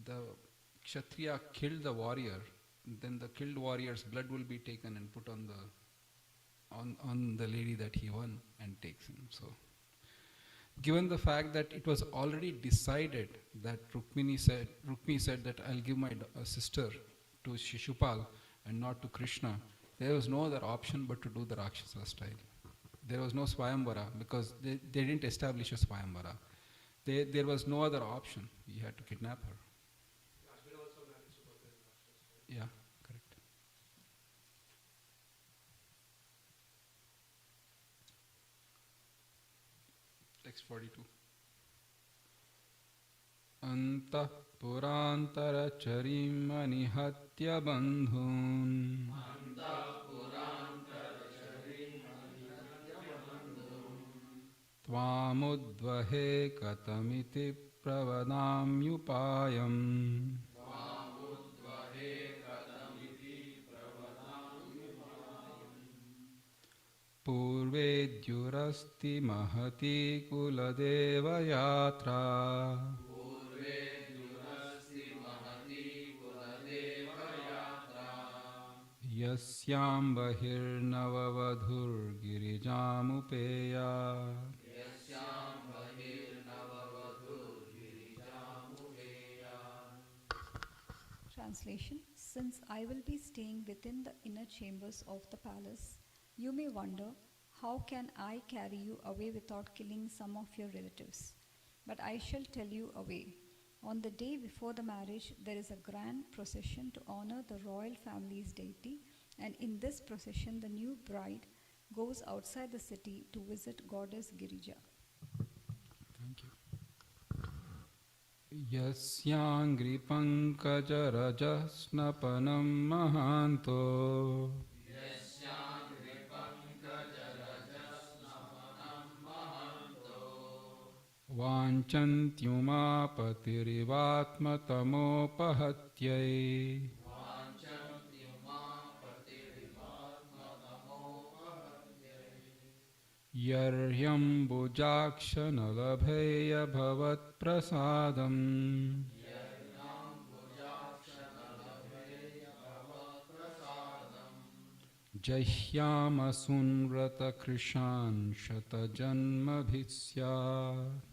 the Kshatriya killed the warrior, then the killed warrior's blood will be taken and put on the lady that he won and takes him. So, given the fact that it was already decided that Rukmini said that I'll give my sister to Shishupal and not to Krishna, there was no other option but to do the Rakshasa style. There was no Swayamvara because they didn't establish a Swayamvara. There was no other option. We had to kidnap her. Yeah, correct. Text 42. Antah purantarachariം anihatya bandhun त्वामुद्वहे कथमिति प्रवदाम्युपायम् पूर्वेद्युरस्ति महती कुलदेवयात्रा यस्यां बहिर्नववधूर्गिरिजामुपेया
Translation: Since I will be staying within the inner chambers of the palace, you may wonder, how can I carry you away without killing some of your relatives? But I shall tell you a way. On the day before the marriage, there is a grand procession to honor the royal family's deity, and in this procession, the new bride goes outside the city to visit goddess Girija.
Thank you. यस्याङ्घ्रिपङ्कजरजस्नपनं महान्तो वाञ्छन्त्युमापतिरिवात्मतमोपहत्यै यर्ह्यम्बुजाक्षनलभेयभवत्प्रसादम् जह्यामसुन्व्रतकृशान् शतजन्मभिः स्यात्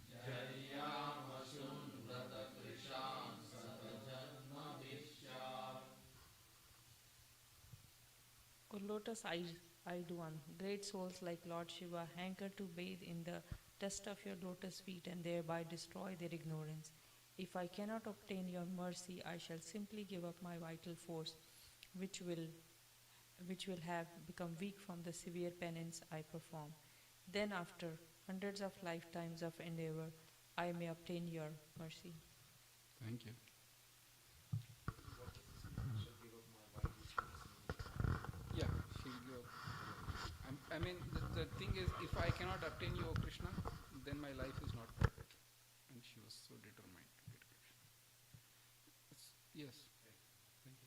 O lotus-eyed one, great souls like Lord Shiva hanker to bathe in the dust of your lotus feet and thereby destroy their ignorance. If I cannot obtain your mercy, I shall simply give up my vital force, which will have become weak from the severe penance I perform. Then, after hundreds of lifetimes of endeavor, I may obtain your mercy.
Thank you. Yeah, she'll give up. I mean, the thing is, if I cannot obtain you, O Krishna, then my life is not perfect. And she was so determined to get Krishna. Yes. Thank you.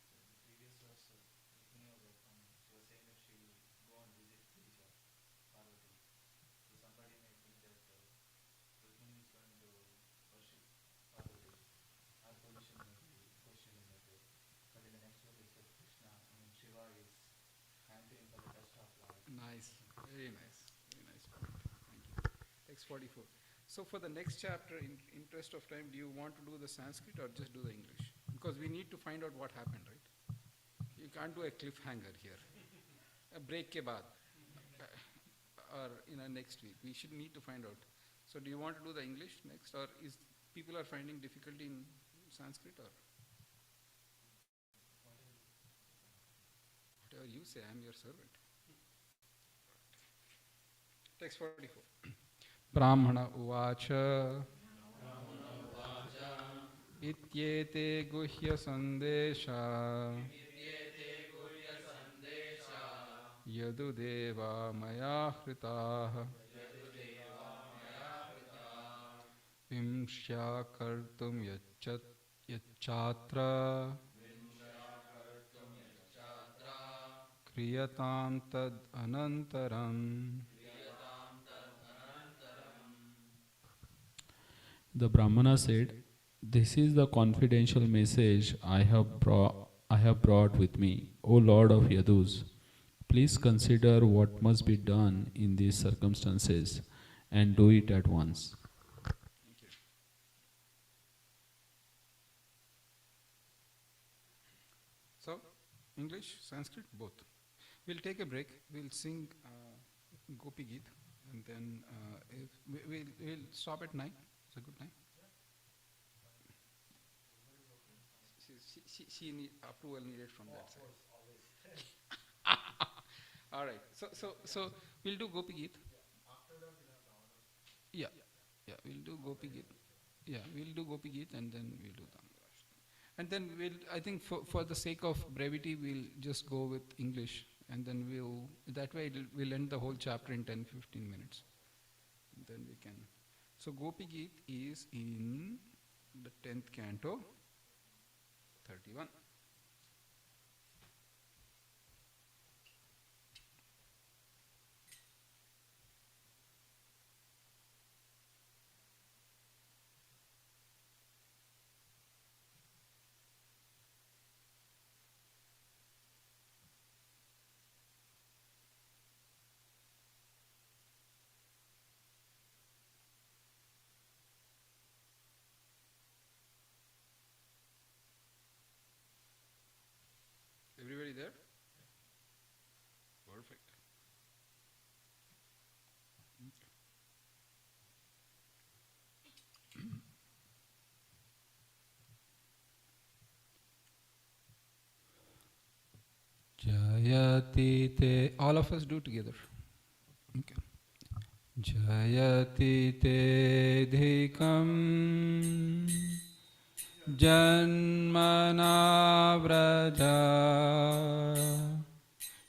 Nice, very nice point. Thank you. Text 44. So for the next chapter, in interest of time, do you want to do the Sanskrit or just do the English? Because we need to find out what happened, right? You can't do a cliffhanger here. A break ke baad. Or next week. We should need to find out. So do you want to do the English next, or is people are finding difficulty in Sanskrit, or whatever you say, I am your servant. Text 44. Brahmana uvacha ityete guhya sandesha yadudeva maya hritaha vimshya kartum yachatra kriyatam tad anantaram.
The Brahmana said, "This is the confidential message I have brought with me, O Lord of Yadus. Please consider what must be done in these circumstances and do it at once."
Thank you. So, English, Sanskrit, both. We'll take a break. We'll sing Gopi Geet, and then we'll stop at 9. It's a good time. She need approval needed from that side. All right. So we'll do Gopi Geet. Yeah, we'll do Gopi Geet. Yeah, we'll do Gopi Geet, and then we'll do Damodar. And then I think for the sake of brevity, we'll just go with English, and then that way we'll end the whole chapter in 10-15 minutes. And then we can. So Gopi Geet is in the 10th canto, 31. Everybody there? Perfect. Jayati te, all of us do together. Okay. Jayati te dhikam janmana vraja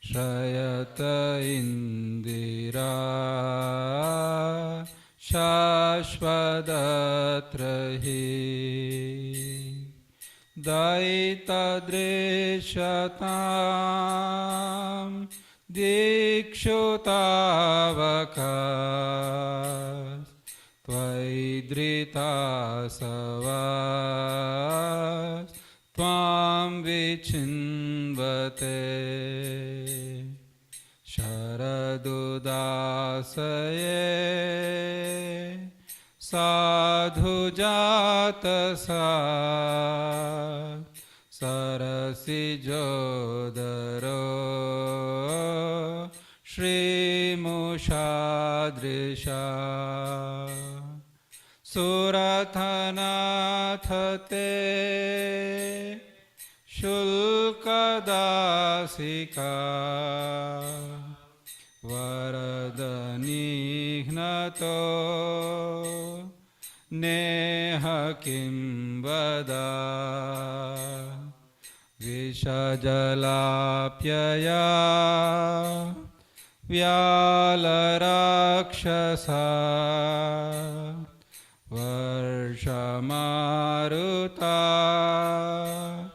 Shrayata indira shashvadatrahi Daitadreshatam dikshutavakas Tvaidritasavas Tvam vichinvate Sharadudasaye Sadhujatasa Sarasijodaro Shrimushadrisha Suratanathate Shulkadasika Varadanihnato Neha Kimbada Vishajalapyaya Vyalarакшаса Varshamaruta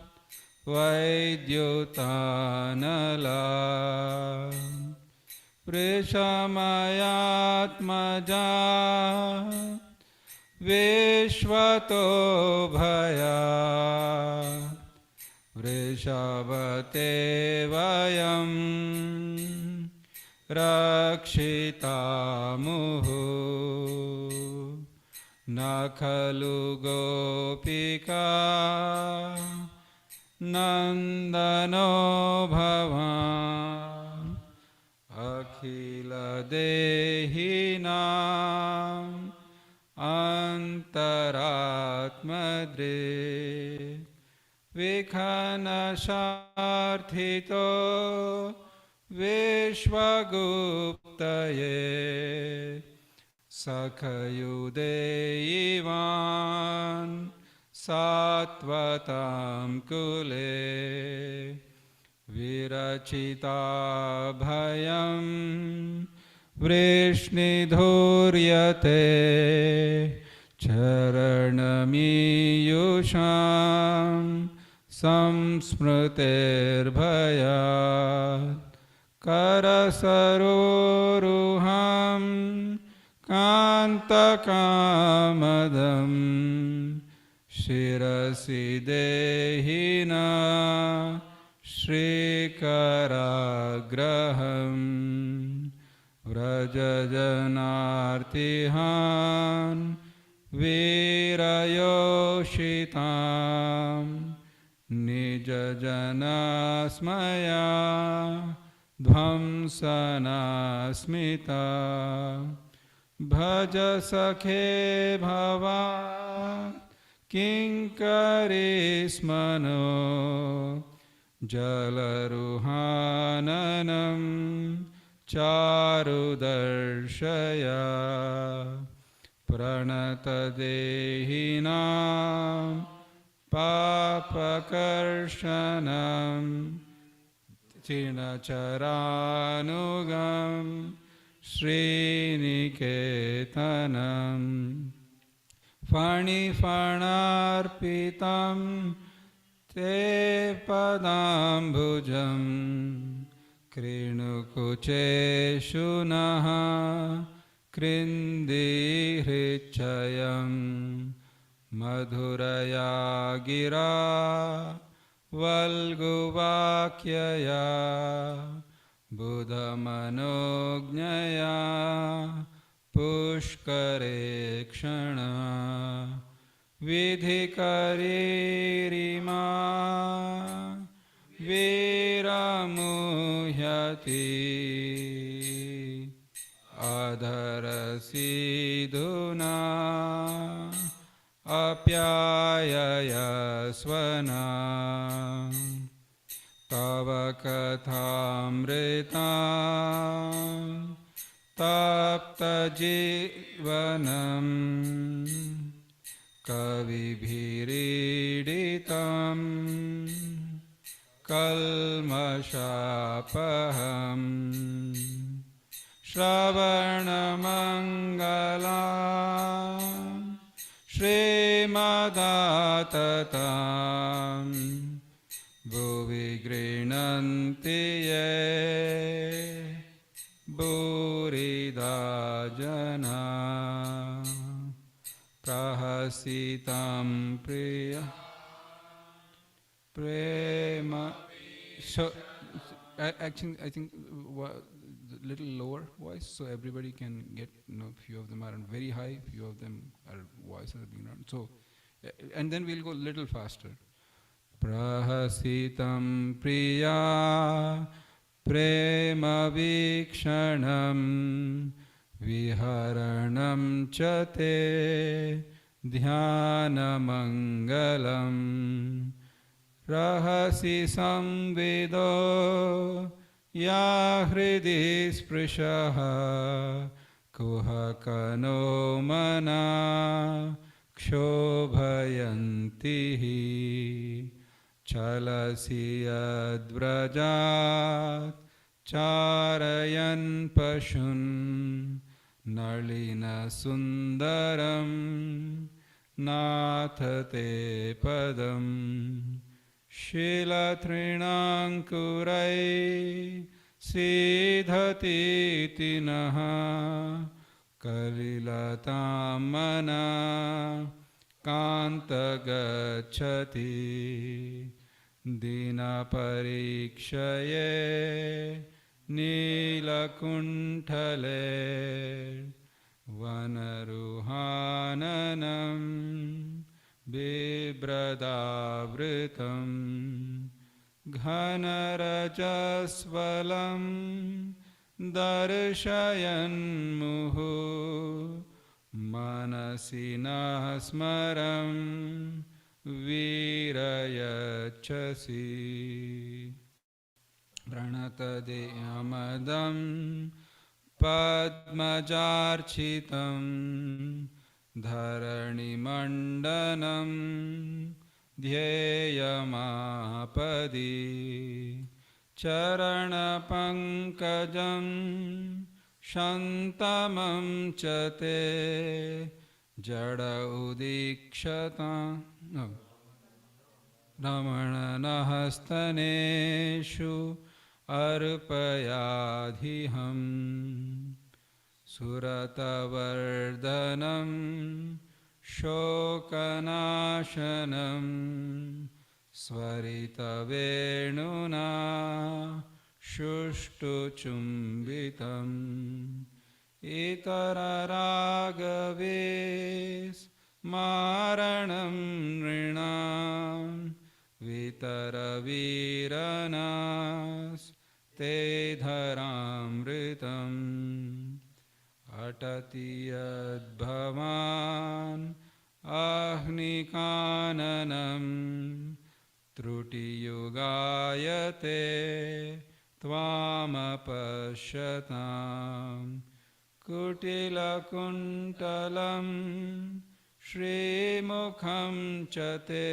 Vaidyutanala Prishamayatmaja Vishvato Bhaya Vrishabhate Vayam Rakshitamuhu. न खलु गोपिका नन्दनो भवान् अखिलदेहिनाम् अन्तरात्मदृक् विखनशार्थितो विश्वगुप्तये सखयुदेवान् सात्वतां कुले विरचिता भयं वृष्णिधूर्यते चरणमीयुषां संस्मृतेर्भयात् करसरोरुहं कान्तकामदम् शिरसि देहिना श्रीकराग्रहम् व्रजजनार्तिहान् वीरयोषितां निजजनस्मया ध्वंसनास्मिता भज सखे भवान् किङ्करीस्मनो जलरुहाननं चारुदर्शया प्रणतदेहिनां पापकर्षणं चिणचरानुगं श्रीनिकेतनम् फणिफणार्पितं ते पदाम्बुजं कृणुकुचेषु नः कृन्दिहृच्चयं मधुरया गिरा वल्गुवाक्यया बुधमनोज्ञया पुष्करे क्षण विधिकरीरिमा वीरमुह्यति अधरसिधुना अप्याययस्वना तव कथामृता तप्तजीवनं कविभिरीडितं कल्मषापहम् श्रवणमङ्गला श्रीमदाततां भुवि गृह्णन्ति ये भूरिदा जना प्रहसितं प्रिय प्रेम. So actually I think little lower voice so everybody can get, few of them are very high, few of them are voices are being around, so and then we'll go a little faster. Prahasitam priya prema vikshanam viharanam chate dhyanamangalam rahasi samvido ya hridi sprishaha kuhakano mana क्षोभयन्ति चलसि यद्व्रजात् चारयन् पशून् नलिनसुन्दरं नाथ ते पदं शीलतृणाङ्कुरै सीधतीति नः कलिलतां मना कान्तगच्छति दीनपरीक्षये नीलकुण्ठले वनरुहाननं बिभ्रदावृतं घनरजस्वलं दर्शयन्मुहुः मनसि नः स्मरं वीरयच्छसि प्रणतदेयमदं पद्मजार्चितं धरणिमण्डनं ध्येयमापदि चरणपङ्कजं शन्तमं च ते जड उदीक्षतां रमणनहस्तनेषु अर्पयाधिहं सुरतवर्धनं शोकनाशनं स्वरितवेणुना शुष्टुचुम्बितम् इतररागवे स्मारणं नृणां वितरवीरनास्ते धरामृतम् अटति यद्भवान् अह्निकाननं त्रुटियुगायते त्वामपश्यताम् कुटिलकुण्टलं श्रीमुखं च ते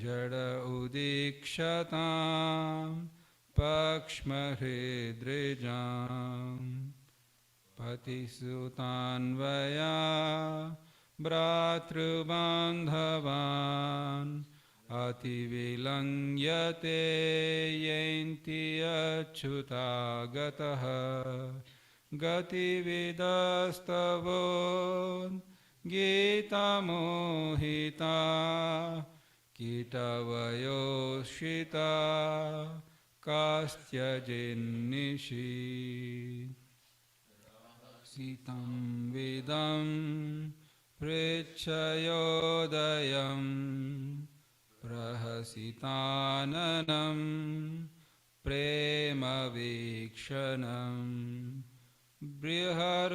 जड उदीक्षतां पक्ष्महृदृजाम् पतिसुतान्वया भ्रातृबान्धवान् अतिविलङ्घ्यते यन्ति अच्युतागतः गतिविदस्तवो गीतामोहिता कीटवयोषिता कास्त्यजिन्निषि सीतं विदं पृच्छयोदयं प्रहसिताननं प्रेमवीक्षणम् बृहरुरहश्रियो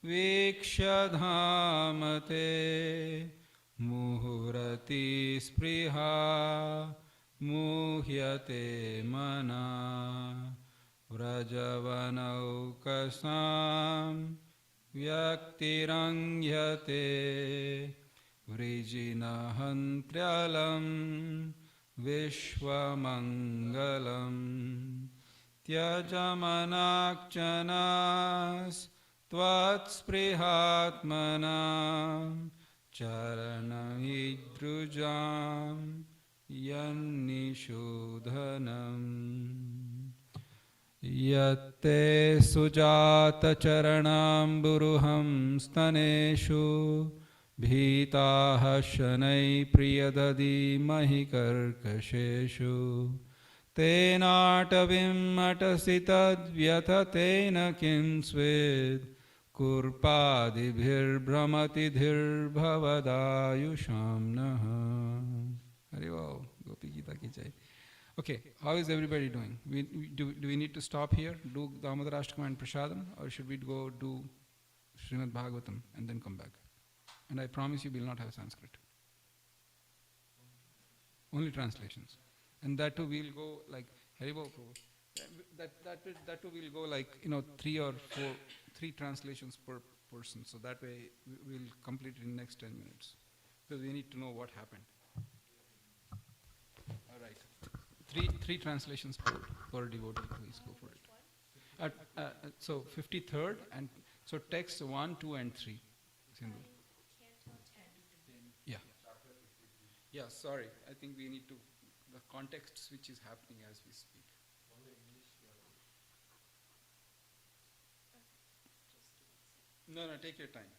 वीक्ष्य धामते मुहुरतिस्पृहा मुह्यते मना व्रजवनौकसां व्यक्तिरङ्घ्यते वृजिनहन्त्र्यलं विश्वमङ्गलम् त्यजमनाक्चनास्त्वत्स्पृहात्मनां चरणैद्रुजां यन्निषूदनम् यत्ते सुजातचरणाम्बुरुहं स्तनेषु भीताः शनैः प्रियदधीमहि कर्कशेषु तेनाटवीं अटसि तद्व्यथतेन किं स्वेत् कुर्पादिभिर्भ्रमति धीर्भवदायुषां नः. Hare Bol, Gopi Gita ki jai. Okay, how is everybody doing? Do we need to stop here, do Damodarashtakam and Prasadam, or should we go do Srimad Bhagavatam and then come back? And I promise you we will not have Sanskrit. Only translations. And that too we'll go like Haribol Prabhu. That too we'll go like 3 translations per person. So that way we'll complete it in the next 10 minutes. Because we need to know what happened. All right. Three translations per devotee. Please go for it. So 53rd and so text 1, 2, and 3. Sindhu. Yeah. Yeah. Sorry. I think we need to the context switch is happening as we speak. No, take your time.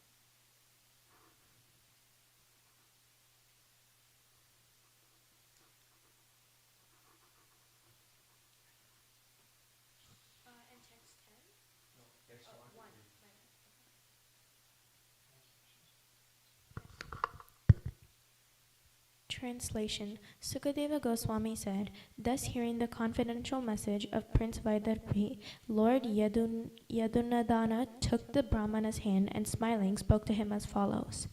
And text 10? Translation. Sukadeva Goswami said, thus hearing the confidential message of Prince Vaidarbi, Lord Yadunadana took the Brahmana's hand and smiling spoke to him as follows.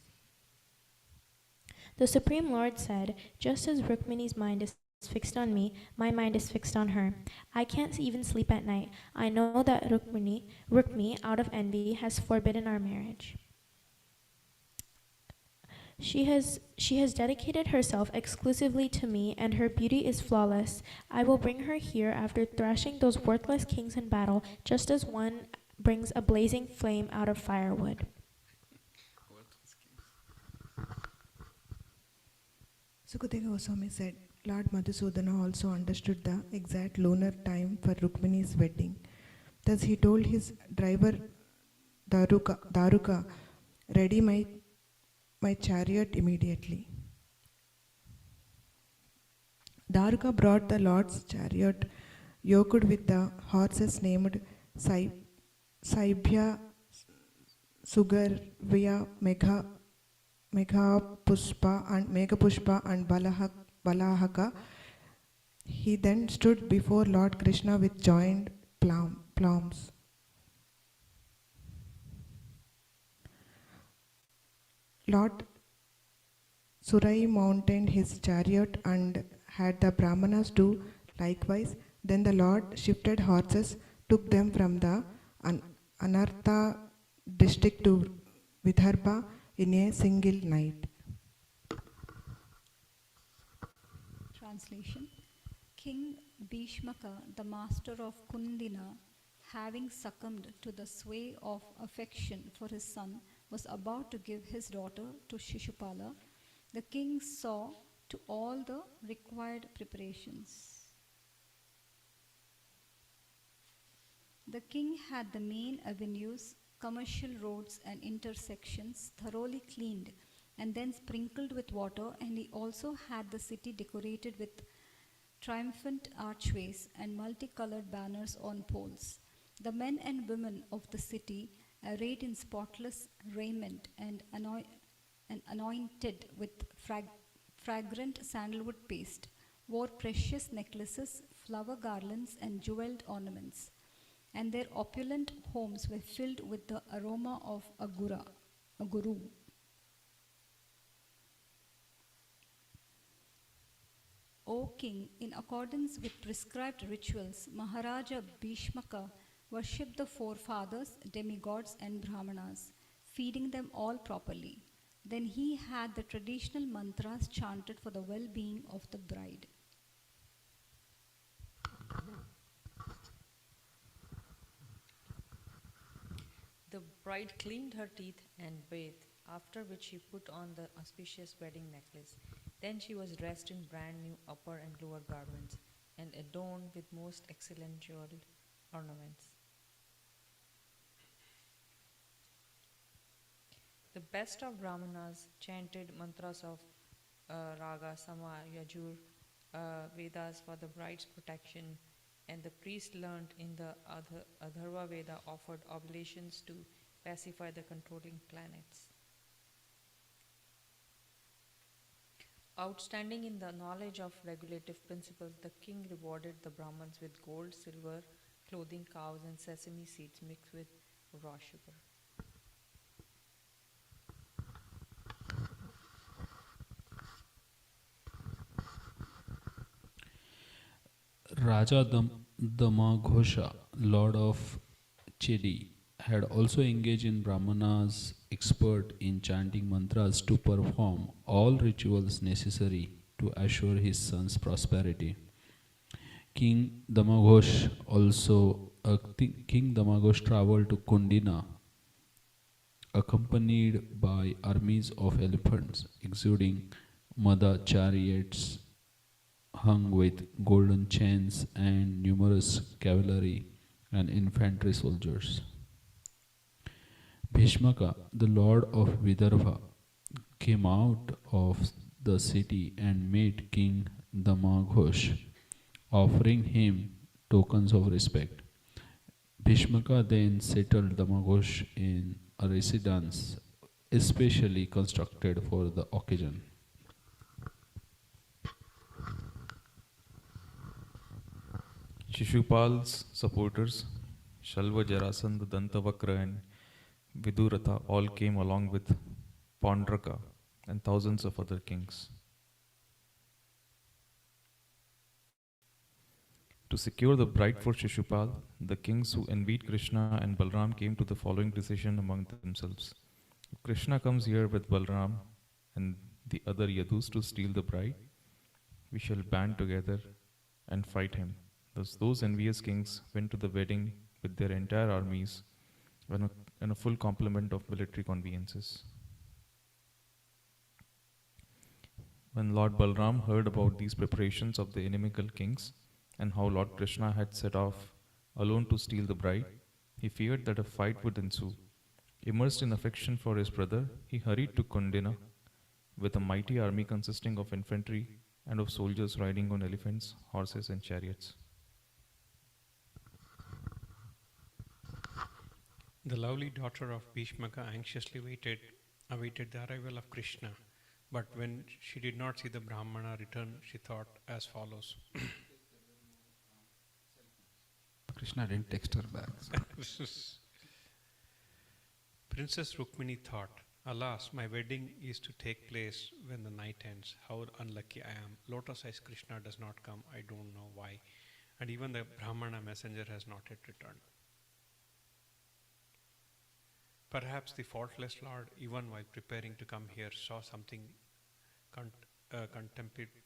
The Supreme Lord said, just as Rukmini's mind is fixed on me, my mind is fixed on her. I can't even sleep at night. I know that Rukmi, out of envy, has forbidden our marriage. She has dedicated herself exclusively to me, and her beauty is flawless. I will bring her here after thrashing those worthless kings in battle, just as one brings a blazing flame out of firewood.
Sukadeva Goswami said, Lord Madhusudana also understood the exact lunar time for Rukmini's wedding. Thus he told his driver Daruka, ready my chariot immediately. Daruka brought the Lord's chariot, yoked with the horses named Saibhya, Sugarvya, Meghapushpa and Balahaka. He then stood before Lord Krishna with joined palms. Lord Surai mounted his chariot and had the Brahmanas do likewise. Then the Lord shifted horses, took them from the Anartha district to Vidarbha in a single night.
Translation. King Bhishmaka, the master of Kundina, having succumbed to the sway of affection for his son, was about to give his daughter to Shishupala. The king saw to all the required preparations. The king had the main avenues, commercial roads and intersections thoroughly cleaned and then sprinkled with water, and he also had the city decorated with triumphant archways and multicolored banners on poles. The men and women of the city, arrayed in spotless raiment and anointed with fragrant sandalwood paste, wore precious necklaces, flower garlands and jeweled ornaments, and their opulent homes were filled with the aroma of a guru. O king, in accordance with prescribed rituals, Maharaja Bhishmaka worshipped the forefathers, demigods and brahmanas, feeding them all properly. Then he had the traditional mantras chanted for the well-being of the bride.
The bride cleaned her teeth and bathed, after which she put on the auspicious wedding necklace. Then she was dressed in brand new upper and lower garments and adorned with most excellent jeweled ornaments. The best of Brahmanas chanted mantras of Raga, Sama, Yajur, Vedas for the bride's protection, and the priest learned in the Atharva Veda offered oblations to pacify the controlling planets. Outstanding in the knowledge of regulative principles, the king rewarded the Brahmins with gold, silver, clothing, cows, and sesame seeds mixed with raw sugar.
Raja Damaghosha, lord of Chedi, had also engaged in Brahmanas expert in chanting mantras to perform all rituals necessary to assure his son's prosperity. King Damaghosh traveled to Kundina accompanied by armies of elephants exuding Mada chariots hung with golden chains and numerous cavalry and infantry soldiers. Bhishmaka, the lord of Vidarbha, came out of the city and met King Damaghosh, offering him tokens of respect. Bhishmaka then settled Damaghosh in a residence especially constructed for the occasion. Shishupal's supporters, Shalva, Jarasandha, Dantavakra, and Viduratha all came along with Pondraka and thousands of other kings. To secure the bride for Shishupal, the kings who envied Krishna and Balram came to the following decision among themselves. If Krishna comes here with Balram and the other Yadus to steal the bride, we shall band together and fight him. Thus, those envious kings went to the wedding with their entire armies and a full complement of military conveyances. When Lord Balram heard about these preparations of the inimical kings and how Lord Krishna had set off alone to steal the bride, he feared that a fight would ensue. Immersed in affection for his brother, he hurried to Kundina with a mighty army consisting of infantry and of soldiers riding on elephants, horses, and chariots.
The lovely daughter of Bhishmaka anxiously awaited the arrival of Krishna, but when she did not see the Brahmana return, she thought as follows.
Krishna didn't text her back.
Princess Rukmini thought, alas, my wedding is to take place when the night ends. How unlucky I am. Lotus-eyes Krishna does not come. I don't know why. And even the Brahmana messenger has not yet returned. Perhaps the faultless Lord, even while preparing to come here, saw something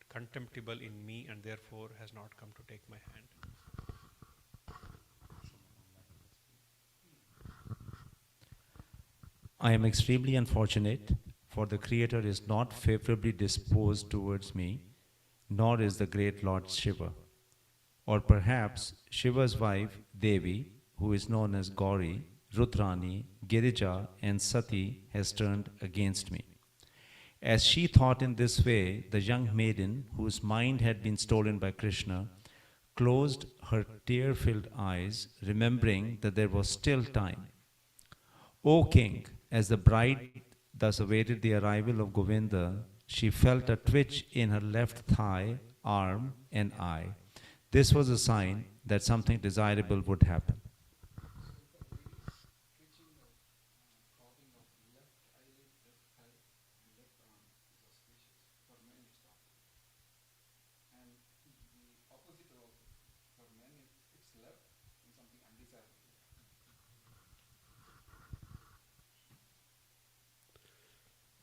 contemptible in me and therefore has not come to take my hand.
I am extremely unfortunate, for the Creator is not favorably disposed towards me, nor is the great Lord Shiva. Or perhaps Shiva's wife, Devi, who is known as Gauri, Rudrani, Girija, and Sati, has turned against me. As she thought in this way, the young maiden, whose mind had been stolen by Krishna, closed her tear-filled eyes, remembering that there was still time. O king, as the bride thus awaited the arrival of Govinda, she felt a twitch in her left thigh, arm, and eye. This was a sign that something desirable would happen.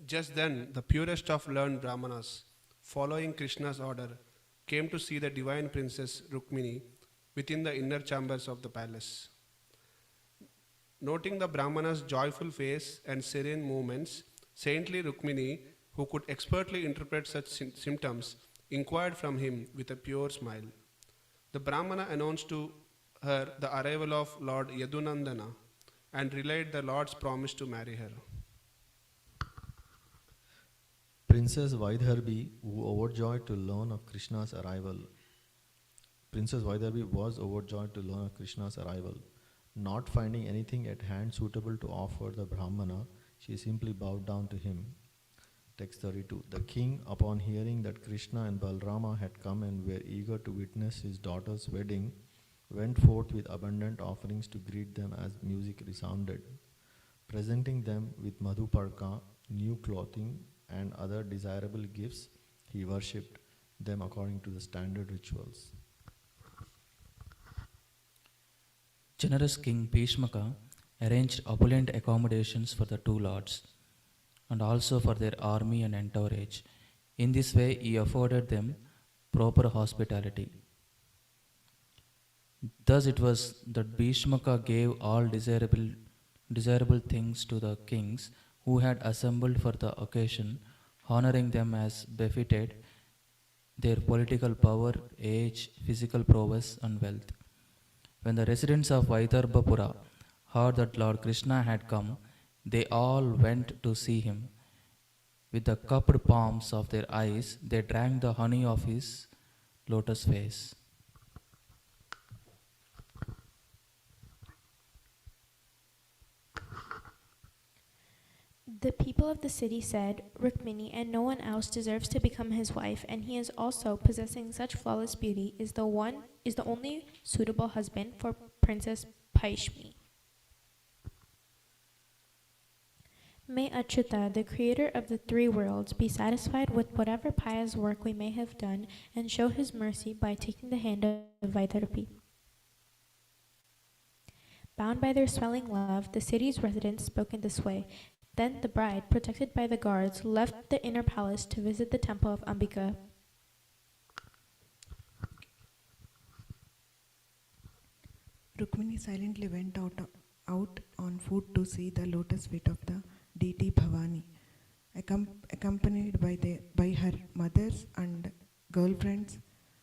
Just then, the purest of learned Brahmanas, following Krishna's order, came to see the divine princess Rukmini within the inner chambers of the palace. Noting the Brahmana's joyful face and serene movements, saintly Rukmini, who could expertly interpret such symptoms, inquired from him with a pure smile. The Brahmana announced to her the arrival of Lord Yadunandana and relayed the Lord's promise to marry her.
Princess Vaidharbi, who overjoyed to learn of Krishna's arrival. Princess Vaidharbi was overjoyed to learn of Krishna's arrival. Not finding anything at hand suitable to offer the Brahmana, she simply bowed down to him. Text 32. The king, upon hearing that Krishna and Balrama had come and were eager to witness his daughter's wedding, went forth with abundant offerings to greet them as music resounded. Presenting them with madhuparka, new clothing, and other desirable gifts, he worshipped them according to the standard rituals.
Generous King Bhishmaka arranged opulent accommodations for the two lords and also for their army and entourage. In this way, he afforded them proper hospitality. Thus, it was that Bhishmaka gave all desirable things to the kings who had assembled for the occasion, honoring them as befitted their political power, age, physical prowess, and wealth. When the residents of Vaidarbhapura heard that Lord Krishna had come, they all went to see him. With the cupped palms of their eyes, they drank the honey of his lotus face.
The people of the city said, Rukmini and no one else deserves to become his wife, and he is also, possessing such flawless beauty, is the one is the only suitable husband for Princess Paishmi. May Achyuta, the creator of the three worlds, be satisfied with whatever pious work we may have done and show his mercy by taking the hand of Vaidarapi. Bound by their swelling love, the city's residents spoke in this way. Then the bride, protected by the guards, left the inner palace to visit the temple of Ambika.
Rukmini silently went out on foot to see the lotus feet of the deity Bhavani, accompanied by her mothers and girlfriends,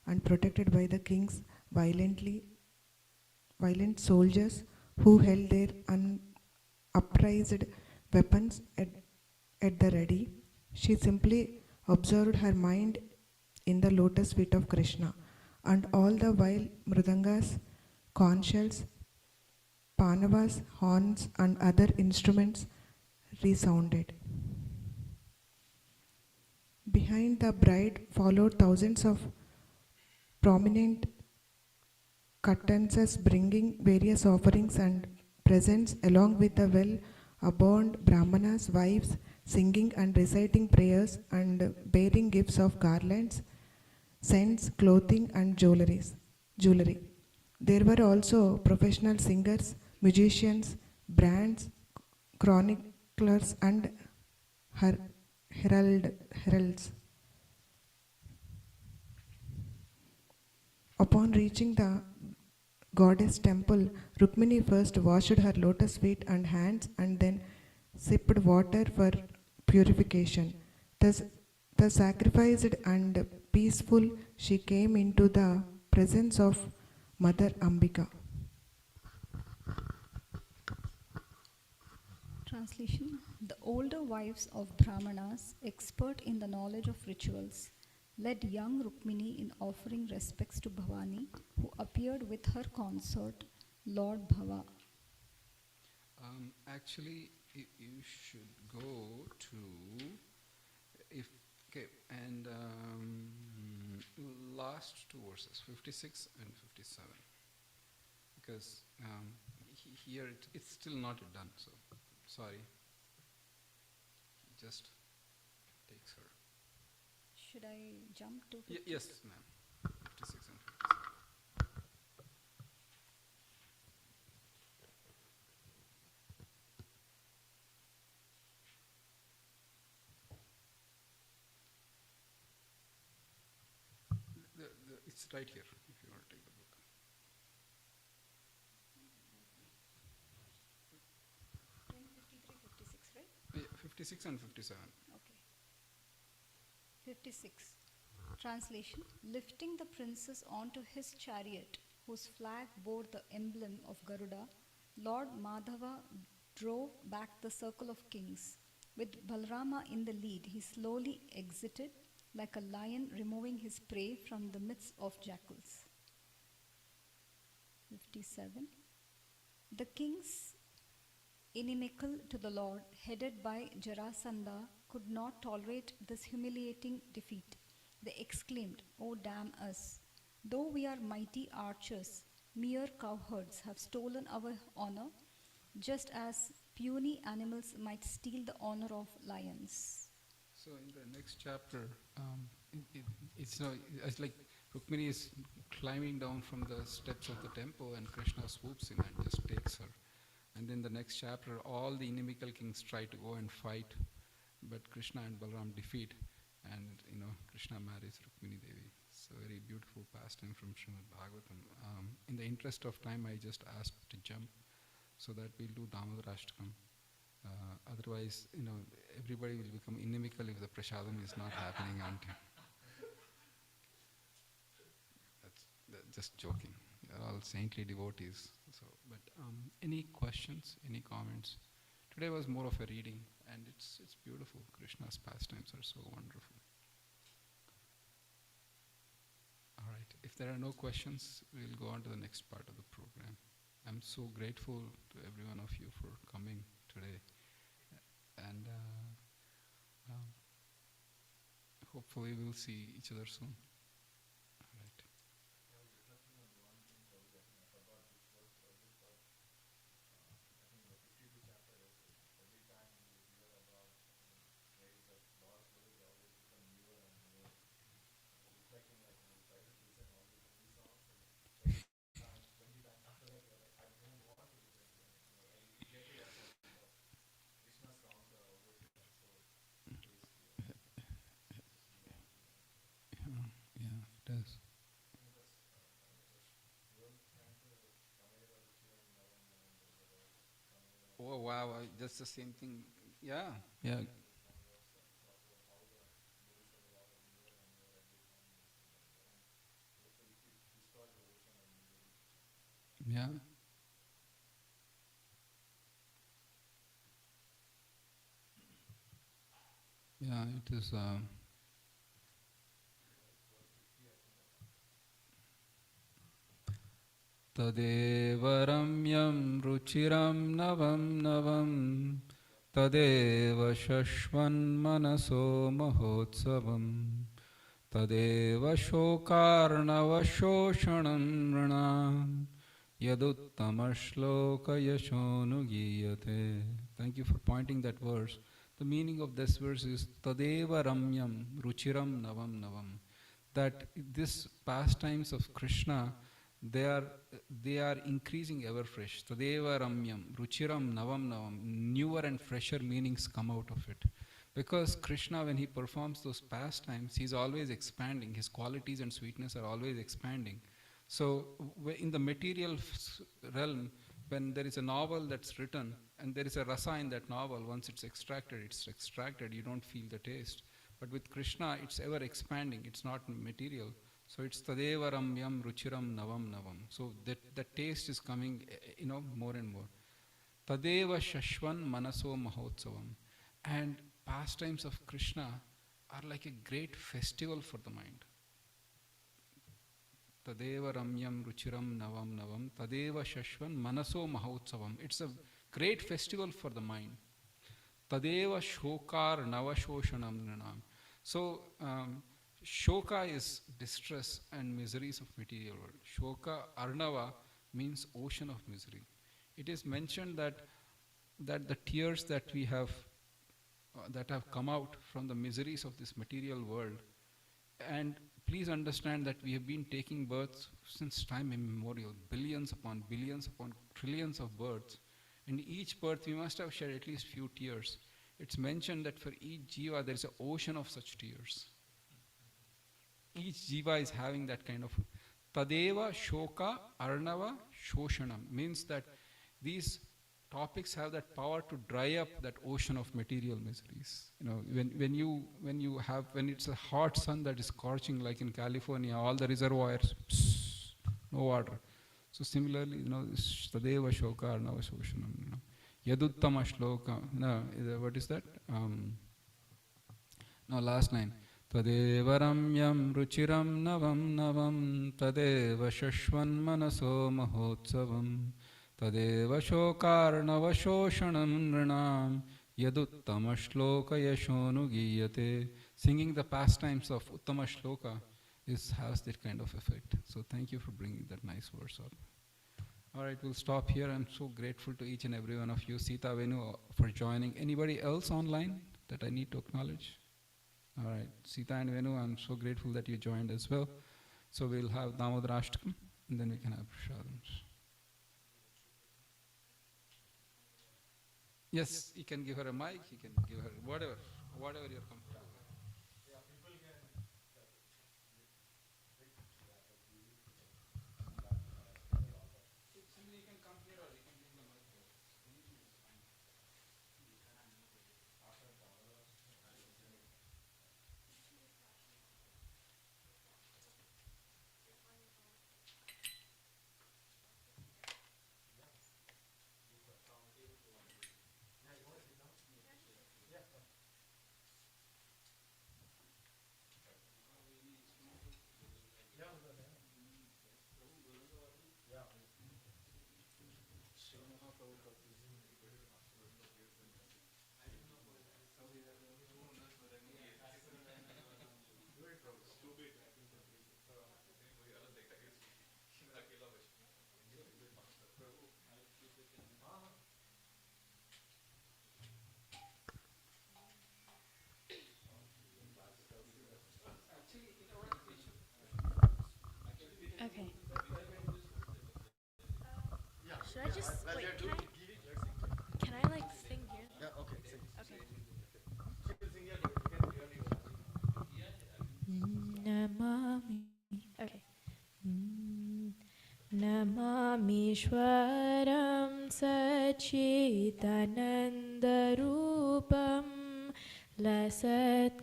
and protected by the king's violent soldiers who held their upraised weapons at the ready. She simply observed her mind in the lotus feet of Krishna, and all the while mridangas, conch shells, panavas, horns, and other instruments resounded. Behind the bride followed thousands of prominent Kattanses bringing various offerings and presents, along with the well-adorned Brahmanas' wives singing and reciting prayers and bearing gifts of garlands, scents, clothing, and jewelry. There were also professional singers, musicians, brands, chroniclers, and heralds. Upon reaching the goddess temple, Rukmini first washed her lotus feet and hands and then sipped water for purification. Thus sacrificed and peaceful, she came into the presence of Mother Ambika.
Translation. The older wives of Brahmanas, expert in the knowledge of rituals, led young Rukmini in offering respects to Bhavani, who appeared with her consort, Lord Bhava.
Actually, you should go to last two verses, 56 and 57, because here it's still not done. So sorry. He just takes her.
Should I jump to 56?
Yes, ma'am. 56 and 57. It's right here, if you want to take the book.
53, 56, right?
Yeah, 56 and 57.
Okay. 56. Translation. Lifting the princess onto his chariot, whose flag bore the emblem of Garuda, Lord Madhava drove back the circle of kings. With Balrama in the lead, he slowly exited like a lion removing his prey from the midst of jackals. 57. The kings, inimical to the Lord, headed by Jarasandha, could not tolerate this humiliating defeat. They exclaimed, "Oh, damn us! Though we are mighty archers, mere cowherds have stolen our honor, just as puny animals might steal the honor of lions."
So in the next chapter, it's like Rukmini is climbing down from the steps of the temple, and Krishna swoops in and just takes her. And then the next chapter, all the inimical kings try to go and fight, but Krishna and Balaram defeat, and Krishna marries Rukmini Devi. It's a very beautiful pastime from Srimad Bhagavatam. In the interest of time, I just asked to jump so that we'll do Damodarashtakam. Otherwise, everybody will become inimical if the prasadam is not happening on time. That's just joking. They're all saintly devotees. So, but any questions? Any comments? Today was more of a reading, and it's beautiful. Krishna's pastimes are so wonderful. All right. If there are no questions, we'll go on to the next part of the program. I'm so grateful to every one of you for coming today, and hopefully we'll see each other soon. All right. Oh wow, that's the same thing. Yeah, yeah, yeah, yeah. It is. तदेव रम्यं रुचिरं नवं नवं तदेव शश्वन्मनसो महोत्सवम् तदेव शोकार्णवशोषणं नृणां यदुत्तमश्लोकयशोऽनुगीयते. Thank you for pointing that verse. The meaning of this verse is Tadeva Ramyam Ruchiram Navam Navam. That this pastimes of Krishna, they are they are increasing ever fresh. Tadeva Ramyam Ruchiram Navam Navam. Newer and fresher meanings come out of it. Because Krishna, when he performs those pastimes, he's always expanding. His qualities and sweetness are always expanding. So, in the material realm, when there is a novel that's written and there is a rasa in that novel, once it's extracted, you don't feel the taste. But with Krishna, it's ever expanding, it's not material. So, it's Tadeva Ramyam Ruchiram Navam Navam. So, that taste is coming, more and more. Tadeva Shashvan Manaso Mahotsavam. And pastimes of Krishna are like a great festival for the mind. Tadeva Ramyam Ruchiram Navam Navam Tadeva Shashvan Manaso Mahotsavam. It's a great festival for the mind. Tadeva Shokar Navashoshanam Nrinam. So, Shoka is distress and miseries of material world. Shoka Arnava means ocean of misery. It is mentioned that the tears that we have that have come out from the miseries of this material world. And please understand that we have been taking births since time immemorial, billions upon trillions of births. In each birth we must have shed at least few tears. It's mentioned that for each jiva there is an ocean of such tears. Each jiva is having that kind of Tadeva Shoka Arnava Shoshanam, means that these topics have that power to dry up that ocean of material miseries. When it's a hot sun that is scorching, like in California, all the reservoirs, no water. So similarly, Tadeva Shoka Arnava Shoshanam. Yaduttama Shloka. No, what is that? Last line. Tadeva Ramyam Ruchiram Navam Navam Tadeva Shashvan Manaso Mahotsavam Tadeva Shokarnavashoshanam Nrinam Yaduttama Shloka Yashonugiyate. Singing the pastimes of Uttama Shloka has that kind of effect. So thank you for bringing that nice verse up. Alright, we'll stop here. I'm so grateful to each and every one of you. Sita, Venu, for joining. Anybody else online that I need to acknowledge? Alright, Sita and Venu, I'm so grateful that you joined as well. So we'll have Damodarashtakam and then we can have Prashadams. Yes, you can give her a mic, you can give her whatever you're comfortable with. Simply you can come here or you can give the mic there. Anything is fine.
Okay. Should I just wait? Can I like sing here?
Yeah, okay, sing.
Okay.
She will sing here, but you can hear your voice.
Namami. Okay. Namamishwaram सच्चिदानन्दरूपं लसत्कुण्डलं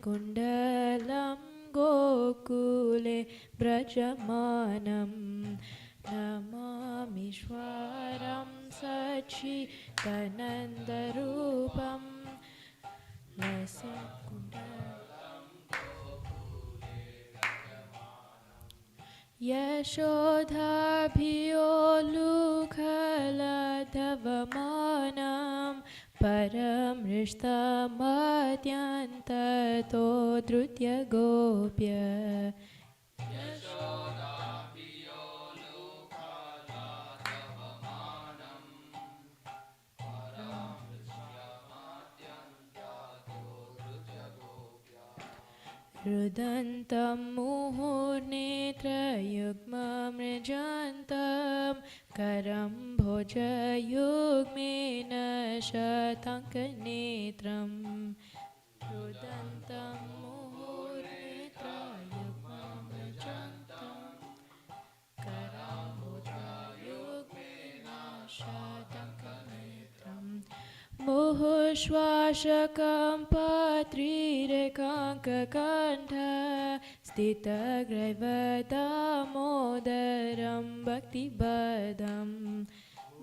गोकुले व्रजमानं नमामीश्वरं सच्चिदानन्दरूपं लसत्कुण्डलं यशोधाभियोलुखलधवमानं परमृष्टमत्यन्ततो धृत्य गोप्य रुदन्तं मुहुर्नेत्रयुग्ममृजन्तं करं भोजयुग्मेन शताङ्कनेत्रं रुदन्तं मुहुर्नेत्रयुग्ममृजन्तं करं भोजयुग्मेन शताङ्कनेत्रं मुहुश्वासकं पत्रिरेकाङ्ककण्ठ स्थितग्रैवदामोदरं भक्तिपदं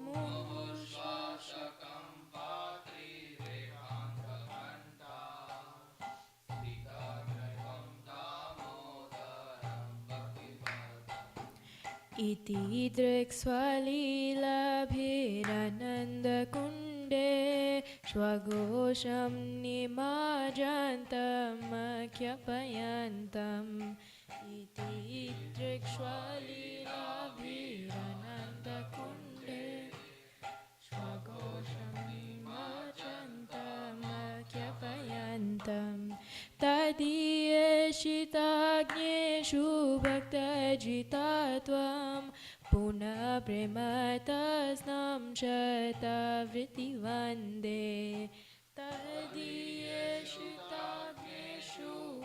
मुहुश्वासकं इति दृक्स्वलीलाभिरानन्दकुण्डे स्वघोषं निमज्जन्तमख्यपयन्तम् इति दृक्स्वलीलाभिरानन्दकुण्डे स्वघोषं निमज्जन्तमख्यपयन्तम् तदीयशिताग्नेषु भक्तजिता त्वं पुनः प्रेमतस्नं शतवृत्तिवन्दे तदीयशिताग्नेषु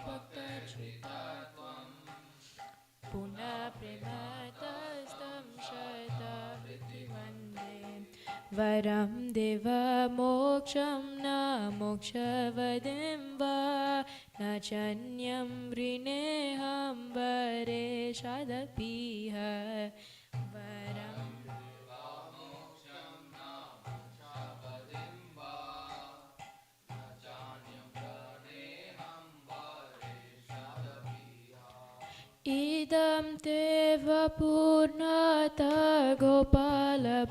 भक्तजिता त्वं पुनः प्रेमतस्तं शतवृत्तिवन्दे वरं देवमोक्षं न मोक्षवदिं वा न चान्यं वृणेऽहं वरेशादपीह वरं इदं ते वपूर्णता गोपालबालं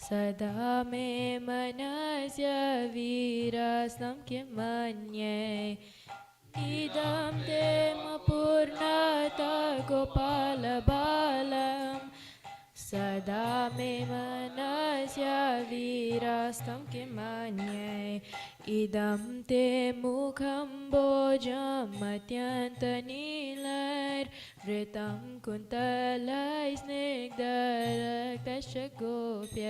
सदा मे मनस्य वीरस्तं किमन्ये इदं ते वपूर्णता गोपालबालं सदा मे मनस्य वीरस्तं किमन्ये इदं ते मुखं भोजमत्यन्तनीलैर्वृतं कुन्तलैस्निग्धरक्तश्च गोप्य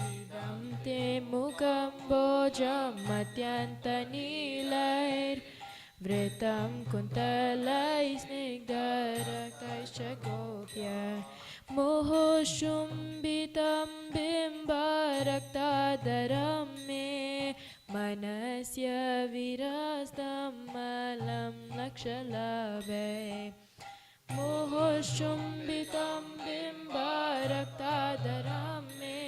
इदं ते मुखं भोजमत्यन्तनीलैर्वृतं कुन्तलैस्निग्धरक्तश्च गोप्य मोहशुम्बितं बिम्बरक्तादरं मे मनस्य विरस्तं मलं लक्षलभे मोहशुम्बितं बिम्बरक्तादरं मे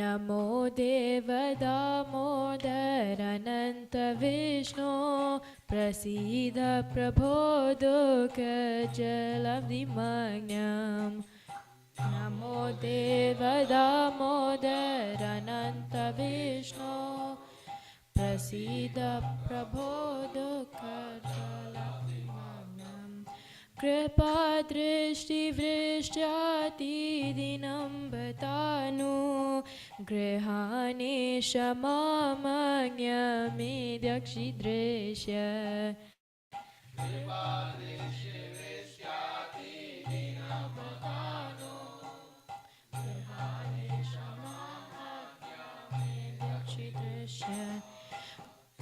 नमो देवदामोदरनन्तविष्णो प्रसीद प्रभो दुःखजलधिमग्नम् नमो देवदामोदरनन्तविष्णो प्रसीद प्रभो दुःखजलधिमग्नम् कृपादृष्टिवृष्ट्यातिदिनं बतानु गृहाणि क्षमामज्ञमिदक्षिदृश्य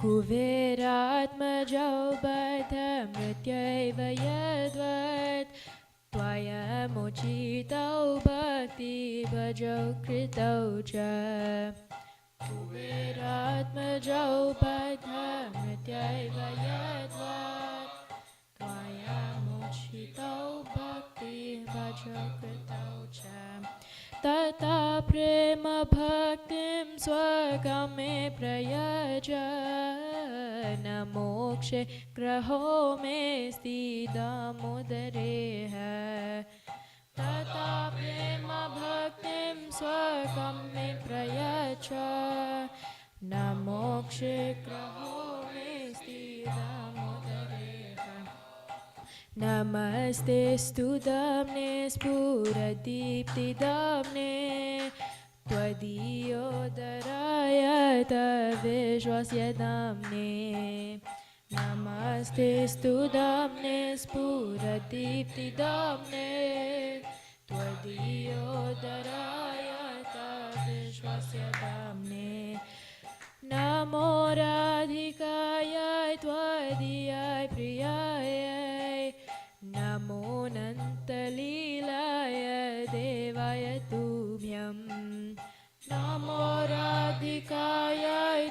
कुबेरात्मजौ बध मृत्यैव यद्वत् त्वयमुचितौ भक्तिभजौ कृतौ च कुबेरात्मजौ बद्धमृत्यैव यद्वत् त्वयमुचितौ भक्तिभजौ कृतौ च तथा प्रेम भक्तिं स्वगमे प्रयज न मोक्षे ग्रहो मे स्थितमुदरेह तथा प्रेम भक्तिं स्वगमे प्रयज न मोक्षे ग्रहो मे स्थितमुदरेह नमस्ते स्तुदाम्ने स्फुरदीप्तिदाम्ने त्वदीयोदराय विश्वस्य दाम्ने नमस्ते स्तुदाम्ने स्फुरदीप्तिदाम्ने त्वदीयोदराय विश्वस्य दाम्ने नमो राधिकाय त्वदीयाय प्रियाय नमो नन्तलीलाय देवाय तुभ्यं नमो राधिकाय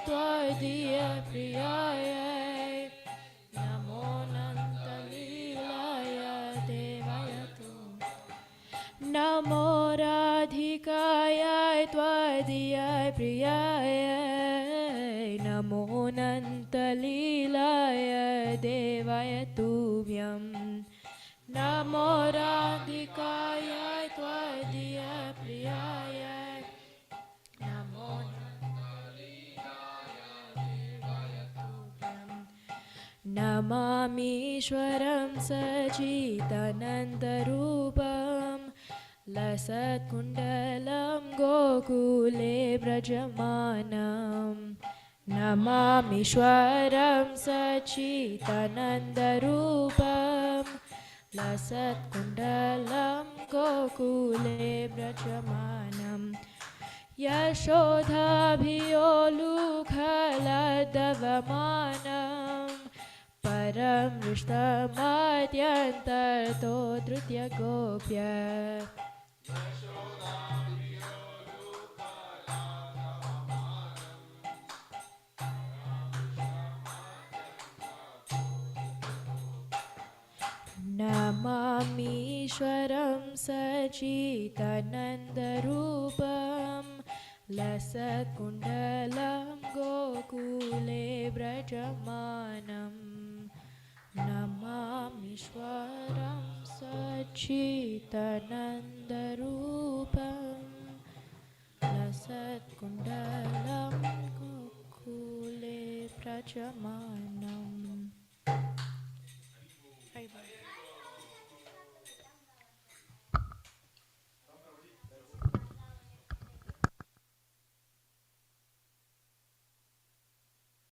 त्वदीयाय प्रियाय नमो नन्तलीलाय देवाय तुभ्यं नमो राधिकाय त्वदीयाय प्रियाय नमो नन्तलीलाय देवाय तुभ्यं नमो राधिकाय त्वदीयाय प्रियाय नमो नन्तलीलाय देवाय तुभ्यं नमामीश्वरं सच्चिदानन्दरूपं लसत्कुण्डलं गोकुले व्रजमानं नमामीश्वरं सच्चिदानन्दरूपं लसत्कुण्डलं गोकुले व्रजमानं यशोधाभियोलुखलदवमानं परं दृष्टमत्यन्ततो धृत्यगोप्य नमामीश्वरं सच्चिदानन्दरूपं लसत्कुण्डलं गोकुले व्रजमानं नमामीश्वरं सच्चिदानन्दरूपं लसत्कुण्डलं गोकुले व्रजमानं